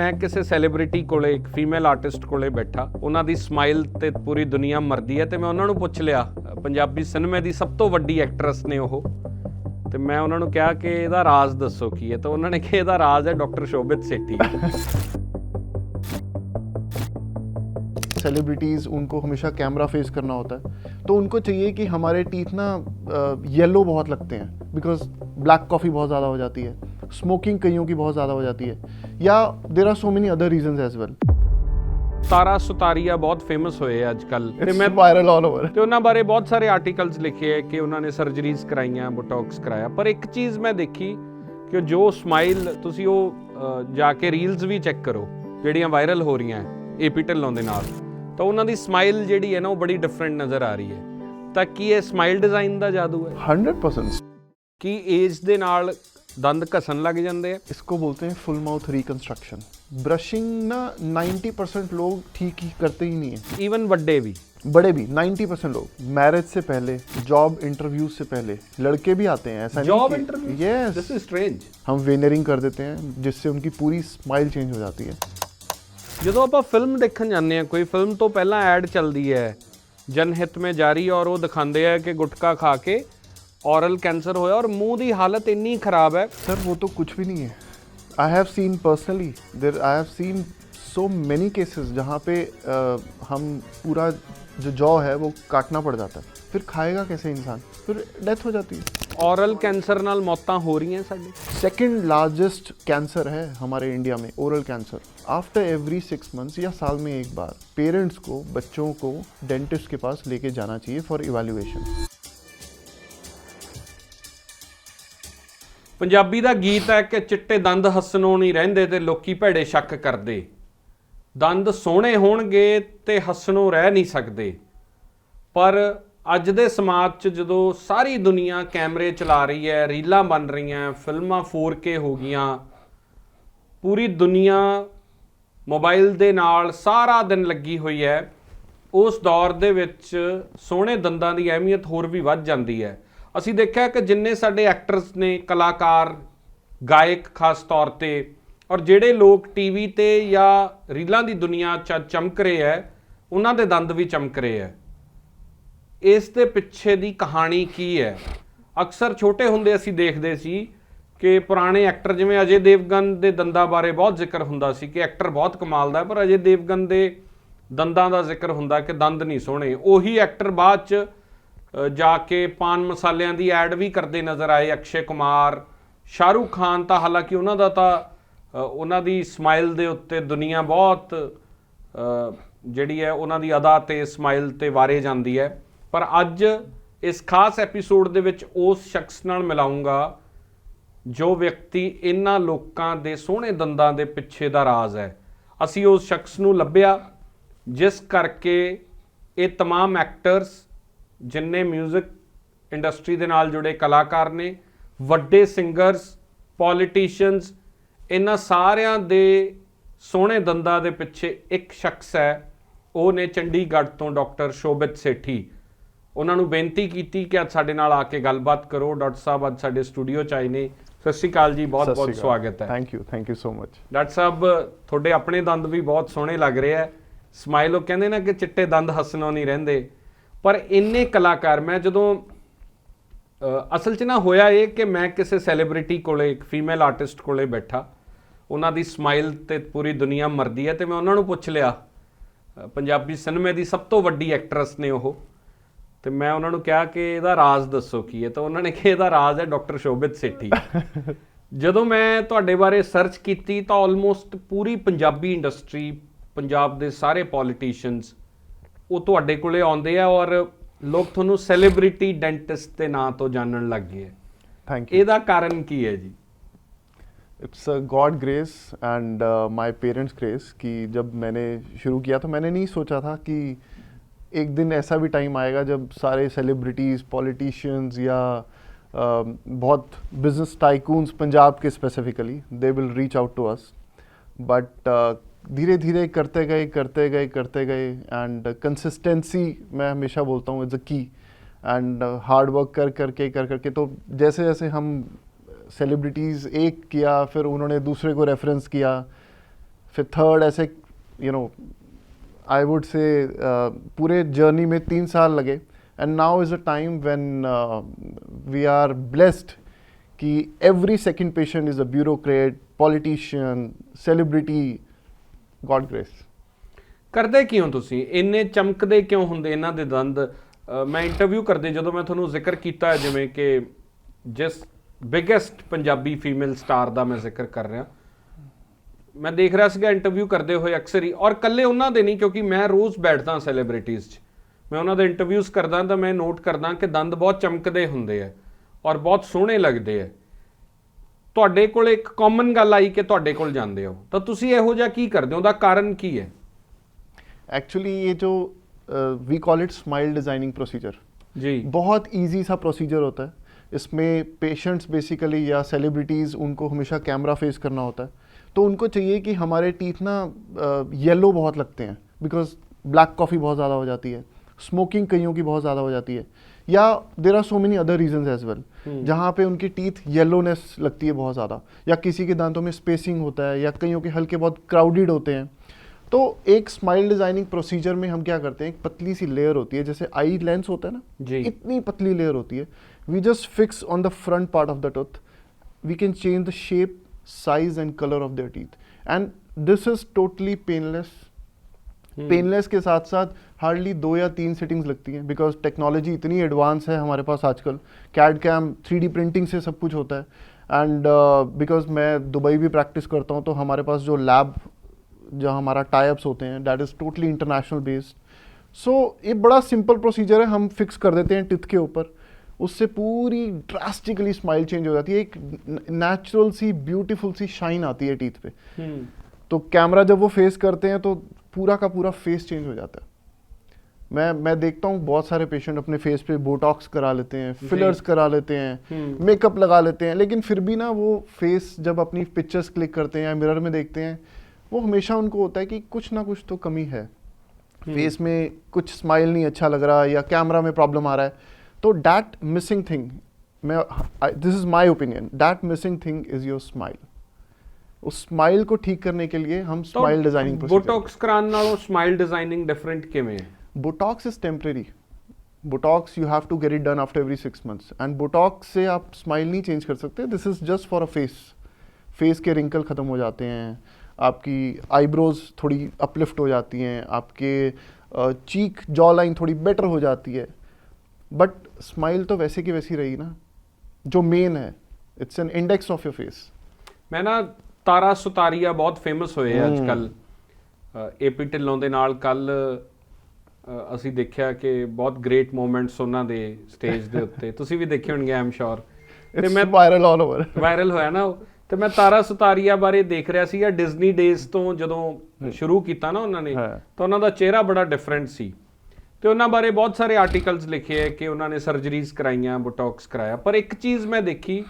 ਮੈਂ ਕਿਸੇ ਸੈਲੀਬ੍ਰਿਟੀ ਕੋਲੇ, ਇੱਕ ਫੀਮੇਲ ਆਰਟਿਸਟ ਕੋਲੇ ਬੈਠਾ, ਉਹਨਾਂ ਦੀ ਸਮਾਈਲ ਤੇ ਪੂਰੀ ਦੁਨੀਆ ਮਰਦੀ ਹੈ ਤੇ ਮੈਂ ਉਹਨਾਂ ਨੂੰ ਪੁੱਛ ਲਿਆ, ਪੰਜਾਬੀ ਸਿਨੇਮੇ ਦੀ ਸਭ ਤੋਂ ਵੱਡੀ ਐਕਟਰੈਸ ਨੇ ਉਹ, ਤੇ ਮੈਂ ਉਹਨਾਂ ਨੂੰ ਕਿਹਾ ਕਿ ਇਹਦਾ ਰਾਜ਼ ਦੱਸੋ ਕੀ ਹੈ, ਤਾਂ ਉਹਨਾਂ ਨੇ ਕਿਹਾ ਇਹਦਾ ਰਾਜ਼ ਹੈ ਡਾਕਟਰ शोभित सेठी। सेलिब्रिटीज़ उनको हमेशा कैमरा फेस करना होता है, तो उनको चाहिए कि हमारे टीथ ना येलो बहुत लगते हैं, बिकॉज ब्लैक कॉफ़ी बहुत ज़्यादा हो जाती है, स्मोकिंग कईयों की बहुत ज़्यादा हो जाती है, या there are so many other reasons as well. Tara Sutaria ਬਹੁਤ ਫੇਮਸ ਹੋਏ ਅੱਜ ਕੱਲ, ਤੇ ਮੈਂ ਵਾਇਰਲ ਆਲ ਓਵਰ, ਤੇ ਉਹਨਾਂ ਬਾਰੇ ਬਹੁਤ ਸਾਰੇ ਆਰਟੀਕਲਸ ਲਿਖੇ ਹੈ ਕਿ ਉਹਨਾਂ ਨੇ ਸਰਜਰੀਜ਼ ਕਰਾਈਆਂ, ਬੋਟੌਕਸ ਕਰਾਇਆ। ਪਰ ਇੱਕ ਚੀਜ਼ ਮੈਂ ਦੇਖੀ ਕਿ ਜੋ ਸਮਾਈਲ, ਤੁਸੀਂ ਉਹ ਜਾ ਕੇ ਰੀਲਸ ਵੀ ਚੈੱਕ ਕਰੋ ਜਿਹੜੀਆਂ ਵਾਇਰਲ ਹੋ ਰਹੀਆਂ ਏਪੀ ਢਿੱਲੋਂ ਦੇ ਨਾਲ, ਤਾਂ ਉਹਨਾਂ ਦੀ ਸਮਾਈਲ ਜਿਹੜੀ ਹੈ ਨਾ ਉਹ ਬੜੀ ਡਿਫਰੈਂਟ ਨਜ਼ਰ ਆ ਰਹੀ ਹੈ। ਤਾਂ ਕੀ ਇਹ ਸਮਾਈਲ ਡਿਜ਼ਾਈਨ ਦਾ ਜਾਦੂ ਹੈ? 100%। ਕੀ ਏਜ ਦੇ ਨਾਲ ਦੰਦ ਘਸਣ ਲੱਗ ਜਾਂਦੇ ਆ? इसको बोलते हैं फुल माउथ रिकंस्ट्रक्शन। ब्रशिंग ना 90% लोग ठीक ही करते ही नहीं है, ਈਵਨ ਵੱਡੇ ਵੀ, बड़े भी 90% लोग। मैरिज से पहले, जॉब इंटरव्यू से पहले लड़के भी आते हैं, ऐसा जॉब नहीं interview? Yes, this is strange. हम वेनरिंग कर देते हैं जिससे उनकी पूरी स्माइल चेंज हो जाती है। ਜਦੋਂ ਆਪਾਂ ਫਿਲਮ ਦੇਖਣ ਜਾਂਦੇ ਆ, ਕੋਈ ਫਿਲਮ ਤੋਂ ਪਹਿਲਾਂ ਐਡ ਚੱਲਦੀ ਹੈ ਜਨਹਿਤ ਮੇਂ ਜਾਰੀ, ਔਰ ਉਹ ਦਿਖਾਉਂਦੇ ਆ ਕਿ ਗੁਟਕਾ ਖਾ ਕੇ ਔਰਲ ਕੈਂਸਰ ਹੋਇਆ ਔਰ ਮੂੰਹ ਦੀ ਹਾਲਤ ਇੰਨੀ ਖਰਾਬ ਹੈ। सर वो तो कुछ भी नहीं है। I have scene personally, I have seen so many cases जहाँ पे हम पूरा जो जॉ है वो काटना पड़ जाता है, फिर खाएगा कैसे इंसान, फिर डेथ हो जाती है। ਔਰਲ ਕੈਂਸਰ ਨਾਲ ਮੌਤਾਂ ਹੋ ਰਹੀਆਂ ਸਾਡੇ। सेकंड लार्जेस्ट कैंसर है हमारे इंडिया में oral cancer. After every 6 months या साल में एक बार पेरेंट्स को बच्चों को डेंटिस्ट के पास लेके जाना चाहिए फॉर इवैल्यूएशन। ਪੰਜਾਬੀ ਦਾ ਗੀਤ ਹੈ ਕਿ ਚਿੱਟੇ ਦੰਦ ਹੱਸਣੋਂ ਨਹੀਂ ਰਹਿੰਦੇ ਤੇ ਲੋਕੀ ਭੈੜੇ ਸ਼ੱਕ ਕਰਦੇ, ਦੰਦ ਸੋਹਣੇ ਹੋਣਗੇ ਤੇ ਹੱਸਣੋਂ ਰਹਿ ਨਹੀਂ ਸਕਦੇ। ਪਰ ਅੱਜ ਦੇ ਸਮਾਜ 'ਚ ਜਦੋਂ ਸਾਰੀ ਦੁਨੀਆ ਕੈਮਰੇ ਚਲਾ ਰਹੀ ਹੈ, ਰੀਲਾਂ ਬਣ ਰਹੀਆਂ, ਫਿਲਮਾਂ 4K ਹੋ ਗਈਆਂ, ਪੂਰੀ ਦੁਨੀਆ ਮੋਬਾਈਲ ਦੇ ਨਾਲ ਸਾਰਾ ਦਿਨ ਲੱਗੀ ਹੋਈ ਹੈ, ਉਸ ਦੌਰ ਦੇ ਵਿੱਚ ਸੋਹਣੇ ਦੰਦਾਂ ਦੀ ਅਹਿਮੀਅਤ ਹੋਰ ਵੀ ਵੱਧ ਜਾਂਦੀ ਹੈ। ਅਸੀਂ ਦੇਖਿਆ ਕਿ ਜਿੰਨੇ ਸਾਡੇ ਐਕਟਰਸ ਨੇ, ਕਲਾਕਾਰ, ਗਾਇਕ ਖਾਸ ਤੌਰ ਤੇ, ਔਰ ਜਿਹੜੇ ਲੋਕ ਟੀਵੀ ਤੇ ਜਾਂ ਰੀਲਾਂ ਦੀ ਦੁਨੀਆ 'ਚ ਚਮਕ ਰਹੇ ਹੈ, ਉਹਨਾਂ ਦੇ ਦੰਦ ਵੀ ਚਮਕ ਰਹੇ ਹੈ। ਇਸ ਦੇ ਪਿੱਛੇ ਦੀ ਕਹਾਣੀ ਕੀ ਹੈ? ਅਕਸਰ ਛੋਟੇ ਹੁੰਦੇ ਅਸੀਂ ਦੇਖਦੇ ਸੀ ਕਿ ਪੁਰਾਣੇ ਐਕਟਰ, ਜਿਵੇਂ ਅਜੇ ਦੇਵਗਨ ਦੇ ਦੰਦਾਂ ਬਾਰੇ ਬਹੁਤ ਜ਼ਿਕਰ ਹੁੰਦਾ ਸੀ ਕਿ ਐਕਟਰ ਬਹੁਤ ਕਮਾਲ ਦਾ, ਪਰ ਅਜੇ ਦੇਵਗਨ ਦੇ ਦੰਦਾਂ ਦਾ ਜ਼ਿਕਰ ਹੁੰਦਾ ਕਿ ਦੰਦ ਨਹੀਂ ਸੋਹਣੇ। ਉਹੀ ਐਕਟਰ ਬਾਅਦ 'ਚ ਜਾ ਕੇ ਪਾਨ ਮਸਾਲਿਆਂ ਦੀ ਐਡ ਵੀ ਕਰਦੇ ਨਜ਼ਰ ਆਏ। ਅਕਸ਼ੇ ਕੁਮਾਰ, ਸ਼ਾਹਰੁਖ ਖਾਨ, ਤਾਂ ਹਾਲਾਂਕਿ ਉਹਨਾਂ ਦਾ ਤਾਂ ਉਹਨਾਂ ਦੀ ਸਮਾਈਲ ਦੇ ਉੱਤੇ ਦੁਨੀਆ ਬਹੁਤ ਜਿਹੜੀ ਹੈ ਉਹਨਾਂ ਦੀ ਅਦਾ ਤੇ ਸਮਾਈਲ ਤੇ ਵਾਰੇ ਜਾਂਦੀ ਹੈ। ਪਰ ਅੱਜ ਇਸ ਖਾਸ ਐਪੀਸੋਡ ਦੇ ਵਿੱਚ ਉਸ ਸ਼ਖਸ ਨਾਲ ਮਿਲਾਉਂਗਾ ਜੋ ਵਿਅਕਤੀ ਇਹਨਾਂ ਲੋਕਾਂ ਦੇ ਸੋਹਣੇ ਦੰਦਾਂ ਦੇ ਪਿੱਛੇ ਦਾ ਰਾਜ਼ ਹੈ। ਅਸੀਂ ਉਸ ਸ਼ਖਸ ਨੂੰ ਲੱਭਿਆ ਜਿਸ ਕਰਕੇ ਇਹ तमाम ਐਕਟਰਸ, ਜਿੰਨੇ ਮਿਊਜ਼ਿਕ ਇੰਡਸਟਰੀ ਦੇ ਨਾਲ ਜੁੜੇ ਕਲਾਕਾਰ ਨੇ, ਵੱਡੇ ਸਿੰਗਰਸ, ਪੋਲੀਟੀਸ਼ੀਅਨਸ, ਇਹਨਾਂ ਸਾਰਿਆਂ ਦੇ ਸੋਹਣੇ ਦੰਦਾਂ ਦੇ ਪਿੱਛੇ ਇੱਕ ਸ਼ਖਸ ਹੈ। ਉਹ ਨੇ ਚੰਡੀਗੜ੍ਹ ਤੋਂ ਡਾਕਟਰ शोभित सेठी। ਉਹਨਾਂ ਨੂੰ ਬੇਨਤੀ ਕੀਤੀ ਕਿ ਅੱਜ ਸਾਡੇ ਨਾਲ ਆ ਕੇ ਗੱਲਬਾਤ ਕਰੋ। ਡਾਕਟਰ ਸਾਹਿਬ ਅੱਜ ਸਾਡੇ ਸਟੂਡੀਓ 'ਚ ਆਏ ਨੇ। ਸਤਿ ਸ਼੍ਰੀ ਅਕਾਲ ਜੀ, ਬਹੁਤ ਬਹੁਤ ਸਵਾਗਤ ਹੈ। Thank you so much. Doctor ਸਾਹਿਬ, ਤੁਹਾਡੇ ਆਪਣੇ ਦੰਦ ਵੀ ਬਹੁਤ ਸੋਹਣੇ ਲੱਗ ਰਹੇ ਹੈ। ਸਮਾਈਲ, ਉਹ ਕਹਿੰਦੇ ਨਾ ਕਿ ਚਿੱਟੇ ਦੰਦ ਹੱਸਣੋਂ ਨਹੀਂ ਰਹਿੰਦੇ, ਪਰ ਇੰਨੇ ਕਲਾਕਾਰ, ਮੈਂ ਜਦੋਂ ਅਸਲ 'ਚ ਨਾ ਹੋਇਆ ਇਹ ਕਿ ਮੈਂ ਕਿਸੇ ਸੈਲੀਬ੍ਰਿਟੀ ਕੋਲੇ, ਇੱਕ ਫੀਮੇਲ ਆਰਟਿਸਟ ਕੋਲੇ ਬੈਠਾ, ਉਹਨਾਂ ਦੀ ਸਮਾਈਲ ਤੇ ਪੂਰੀ ਦੁਨੀਆ ਮਰਦੀ ਹੈ, ਤੇ ਮੈਂ ਉਹਨਾਂ ਨੂੰ ਪੁੱਛ ਲਿਆ, ਪੰਜਾਬੀ ਸਿਨੇਮੇ ਦੀ ਸਭ ਤੋਂ ਵੱਡੀ ਐਕਟਰੈਸ ਨੇ ਉਹ, ਤੇ ਮੈਂ ਉਹਨਾਂ ਨੂੰ ਕਿਹਾ ਕਿ ਇਹਦਾ ਰਾਜ਼ ਦੱਸੋ ਕੀ ਹੈ, ਤਾਂ ਉਹਨਾਂ ਨੇ ਕਿਹਾ ਇਹਦਾ ਰਾਜ਼ ਹੈ ਡਾਕਟਰ शोभित सेठी। ਜਦੋਂ ਮੈਂ ਤੁਹਾਡੇ ਬਾਰੇ ਸਰਚ ਕੀਤੀ ਤਾਂ ਆਲਮੋਸਟ ਪੂਰੀ ਪੰਜਾਬੀ ਇੰਡਸਟਰੀ, ਪੰਜਾਬ ਦੇ ਸਾਰੇ ਪੋਲੀਟੀਸ਼ੀਅਨਸ ਉਹ ਤੁਹਾਡੇ ਕੋਲੇ ਆਉਂਦੇ ਆ, ਔਰ ਲੋਕ ਤੁਹਾਨੂੰ ਸੈਲੀਬ੍ਰਿਟੀ ਡੈਂਟਿਸਟ ਦੇ ਨਾਂ ਤੋਂ ਜਾਣਨ ਲੱਗ ਗਏ ਹੈ। Thank you. ਇਹਦਾ ਕਾਰਨ ਕੀ ਹੈ ਜੀ? It's God grace and my parents grace कि जब मैंने शुरू किया तो मैंने नहीं सोचा था कि एक दिन ऐसा भी टाइम आएगा जब सारे सेलिब्रिटीज़, पॉलिटिशियंस या बहुत बिजनेस टाइकून्स पंजाब के specifically they will reach out to us. But धीरे धीरे करते गए एंड कंसिस्टेंसी, मैं हमेशा बोलता हूँ, इज़ अ की। एंड हार्ड वर्क कर करके तो जैसे जैसे हम सेलिब्रिटीज़ एक किया, फिर उन्होंने दूसरे को रेफरेंस किया, फिर थर्ड, ऐसे you know I would say पूरे जर्नी में 3 साल लगे. And now is a time when we are blessed कि every second patient is a bureaucrat, politician, celebrity. God grace. ਕਰਦੇ ਕਿਉਂ ਤੁਸੀਂ ਇੰਨੇ ਚਮਕਦੇ ਕਿਉਂ ਹੁੰਦੇ ਇਹਨਾਂ ਦੇ ਦੰਦ? ਮੈਂ ਇੰਟਰਵਿਊ ਕਰਦੇ ਜਦੋਂ ਮੈਂ ਤੁਹਾਨੂੰ ਜ਼ਿਕਰ ਕੀਤਾ ਜਿਵੇਂ ਕਿ ਜਿਸ ਬਿਗੇਸਟ ਪੰਜਾਬੀ ਫੀਮੇਲ ਸਟਾਰ ਦਾ ਮੈਂ ਜ਼ਿਕਰ ਕਰ ਰਿਹਾ, ਮੈਂ ਦੇਖ ਰਿਹਾ ਸੀਗਾ ਇੰਟਰਵਿਊ ਕਰਦੇ ਹੋਏ ਅਕਸਰ ਹੀ, ਔਰ ਇਕੱਲੇ ਉਹਨਾਂ ਦੇ ਨਹੀਂ, ਕਿਉਂਕਿ ਮੈਂ ਰੋਜ਼ ਬੈਠਦਾ ਸੈਲੀਬ੍ਰਿਟੀਜ਼ 'ਚ, ਮੈਂ ਉਹਨਾਂ ਦੇ ਇੰਟਰਵਿਊਜ਼ ਕਰਦਾ ਤਾਂ ਮੈਂ ਨੋਟ ਕਰਦਾ ਕਿ ਦੰਦ ਬਹੁਤ ਚਮਕਦੇ ਹੁੰਦੇ ਆ ਔਰ ਬਹੁਤ ਸੋਹਣੇ ਲੱਗਦੇ ਆ. ਤੁਹਾਡੇ ਕੋਲ ਇੱਕ ਕਾਮਨ ਗੱਲ ਆਈ ਕਿ ਤੁਹਾਡੇ ਕੋਲ ਜਾਂਦੇ ਹੋ, ਤਾਂ ਤੁਸੀਂ ਇਹੋ ਜਿਹਾ ਕੀ ਕਰਦੇ ਹੋ? ਉਹਦਾ ਕਾਰਨ ਕੀ ਹੈ? एक्चुअली ये जो we call it smile designing procedure जी, बहुत इजी सा प्रोसीजर होता है. इसमें पेशेंट्स बेसिकली या सेलिब्रिटीज़, उनको हमेशा कैमरा फेस करना होता है, तो उनको चाहिए कि हमारे टीथ ना येलो बहुत लगते हैं बिकॉज ब्लैक कॉफ़ी बहुत ज़्यादा हो जाती है, स्मोकिंग कईयों की बहुत ज़्यादा हो जाती है, या there are so many other reasons as well जहाँ पे उनकी टीथ येलोनेस लगती है बहुत ज़्यादा, या किसी के दांतों में स्पेसिंग होता है, या कईयों के हल्के बहुत क्राउडेड होते हैं. तो एक स्माइल डिज़ाइनिंग प्रोसीजर में हम क्या करते हैं, एक पतली सी लेयर होती है, जैसे आई लेंस होता है ना, जी, इतनी पतली लेयर होती है. We just fix on the front part of the tooth. We can change the shape, size and colour of their teeth, and this is totally painless. Painless के साथ साथ हार्डली 2 या 3 सिटिंग्स लगती हैं, बिकॉज टेक्नोलॉजी इतनी advance है हमारे पास आजकल. कैड कैम 3D प्रिंटिंग से सब कुछ होता है. एंड बिकॉज मैं दुबई भी प्रैक्टिस करता हूँ, तो हमारे पास जो लैब, जहाँ हमारा टाइप्स होते हैं, that is totally international based. So ये बड़ा सिंपल प्रोसीजर है, हम फिक्स कर देते हैं टिथ के ऊपर, उससे पूरी ड्रास्टिकली स्माइल चेंज हो जाती है, एक नेचुरल सी ब्यूटीफुल सी शाइन आती है टीथ पे. तो कैमरा जब वो फेस करते हैं तो पूरा का पूरा फेस चेंज हो जाता है. मैं देखता हूँ बहुत सारे पेशेंट अपने फेस पे बोटॉक्स करा लेते हैं, फिलर्स करा लेते हैं, मेकअप लगा लेते हैं, लेकिन फिर भी ना वो फेस जब अपनी पिक्चर्स क्लिक करते हैं या मिरर में देखते हैं, वो हमेशा उनको होता है कि कुछ ना कुछ तो कमी है, फेस में कुछ स्माइल नहीं अच्छा लग रहा, या कैमरा में प्रॉब्लम आ रहा है. तो that missing thing, this is my opinion, that missing thing is your smile. उस स्माइल को ठीक करने के लिए हम स्माइल डिजाइनिंग प्रोसीजर. बोटॉक्स कराने नालों स्माइल डिजाइनिंग डिफरेंट किवें है? Botox is temporary. Botox you have to get it done after every 6 months, and botox से आप स्माइल नहीं चेंज कर सकते. This is just for a face. Face के रिंकल खत्म हो जाते हैं, आपकी आईब्रोज थोड़ी अपलिफ्ट हो जाती हैं, आपके चीक जॉ लाइन थोड़ी बेटर हो जाती है, बट स्माइल तो वैसे की वैसी रही ना, जो मेन है. It's an index of your face. मैं ना ਤਾਰਾ ਸੁਤਾਰੀਆ ਬਹੁਤ ਫੇਮਸ ਹੋਏ ਆ ਅੱਜ ਕੱਲ. ਏਪੀ ਢਿੱਲੋਂ ਦੇ ਨਾਲ ਕੱਲ ਅਸੀਂ ਦੇਖਿਆ ਕਿ ਬਹੁਤ ਗ੍ਰੇਟ ਮੂਮੈਂਟਸ ਉਹਨਾਂ ਦੇ ਸਟੇਜ ਦੇ ਉੱਤੇ, ਤੁਸੀਂ ਵੀ ਦੇਖੇ ਹੋਣਗੇ ਆਮ ਸ਼ੋਰ. ਤੇ ਮੈਂ ਵਾਇਰਲ ਆਲ ਓਵਰ ਵਾਇਰਲ ਹੋਇਆ ਨਾ, ਤੇ ਮੈਂ ਤਾਰਾ ਸੁਤਾਰੀਆ ਬਾਰੇ ਦੇਖ ਰਿਹਾ ਸੀ ਡਿਜ਼ਨੀ ਡੇਜ਼ ਤੋਂ ਜਦੋਂ ਸ਼ੁਰੂ ਕੀਤਾ ਨਾ ਉਹਨਾਂ ਨੇ, ਤਾਂ ਉਹਨਾਂ ਦਾ ਚਿਹਰਾ ਬੜਾ ਡਿਫਰੈਂਟ ਸੀ, ਤੇ ਉਹਨਾਂ ਬਾਰੇ ਬਹੁਤ ਸਾਰੇ ਆਰਟੀਕਲਸ ਲਿਖੇ ਹੈ ਕਿ ਉਹਨਾਂ ਨੇ ਸਰਜਰੀਜ਼ ਕਰਾਈਆਂ, ਬੋਟੌਕਸ ਕਰਾਇਆ. ਪਰ ਇੱਕ ਚੀਜ਼ ਮੈਂ ਦੇਖੀ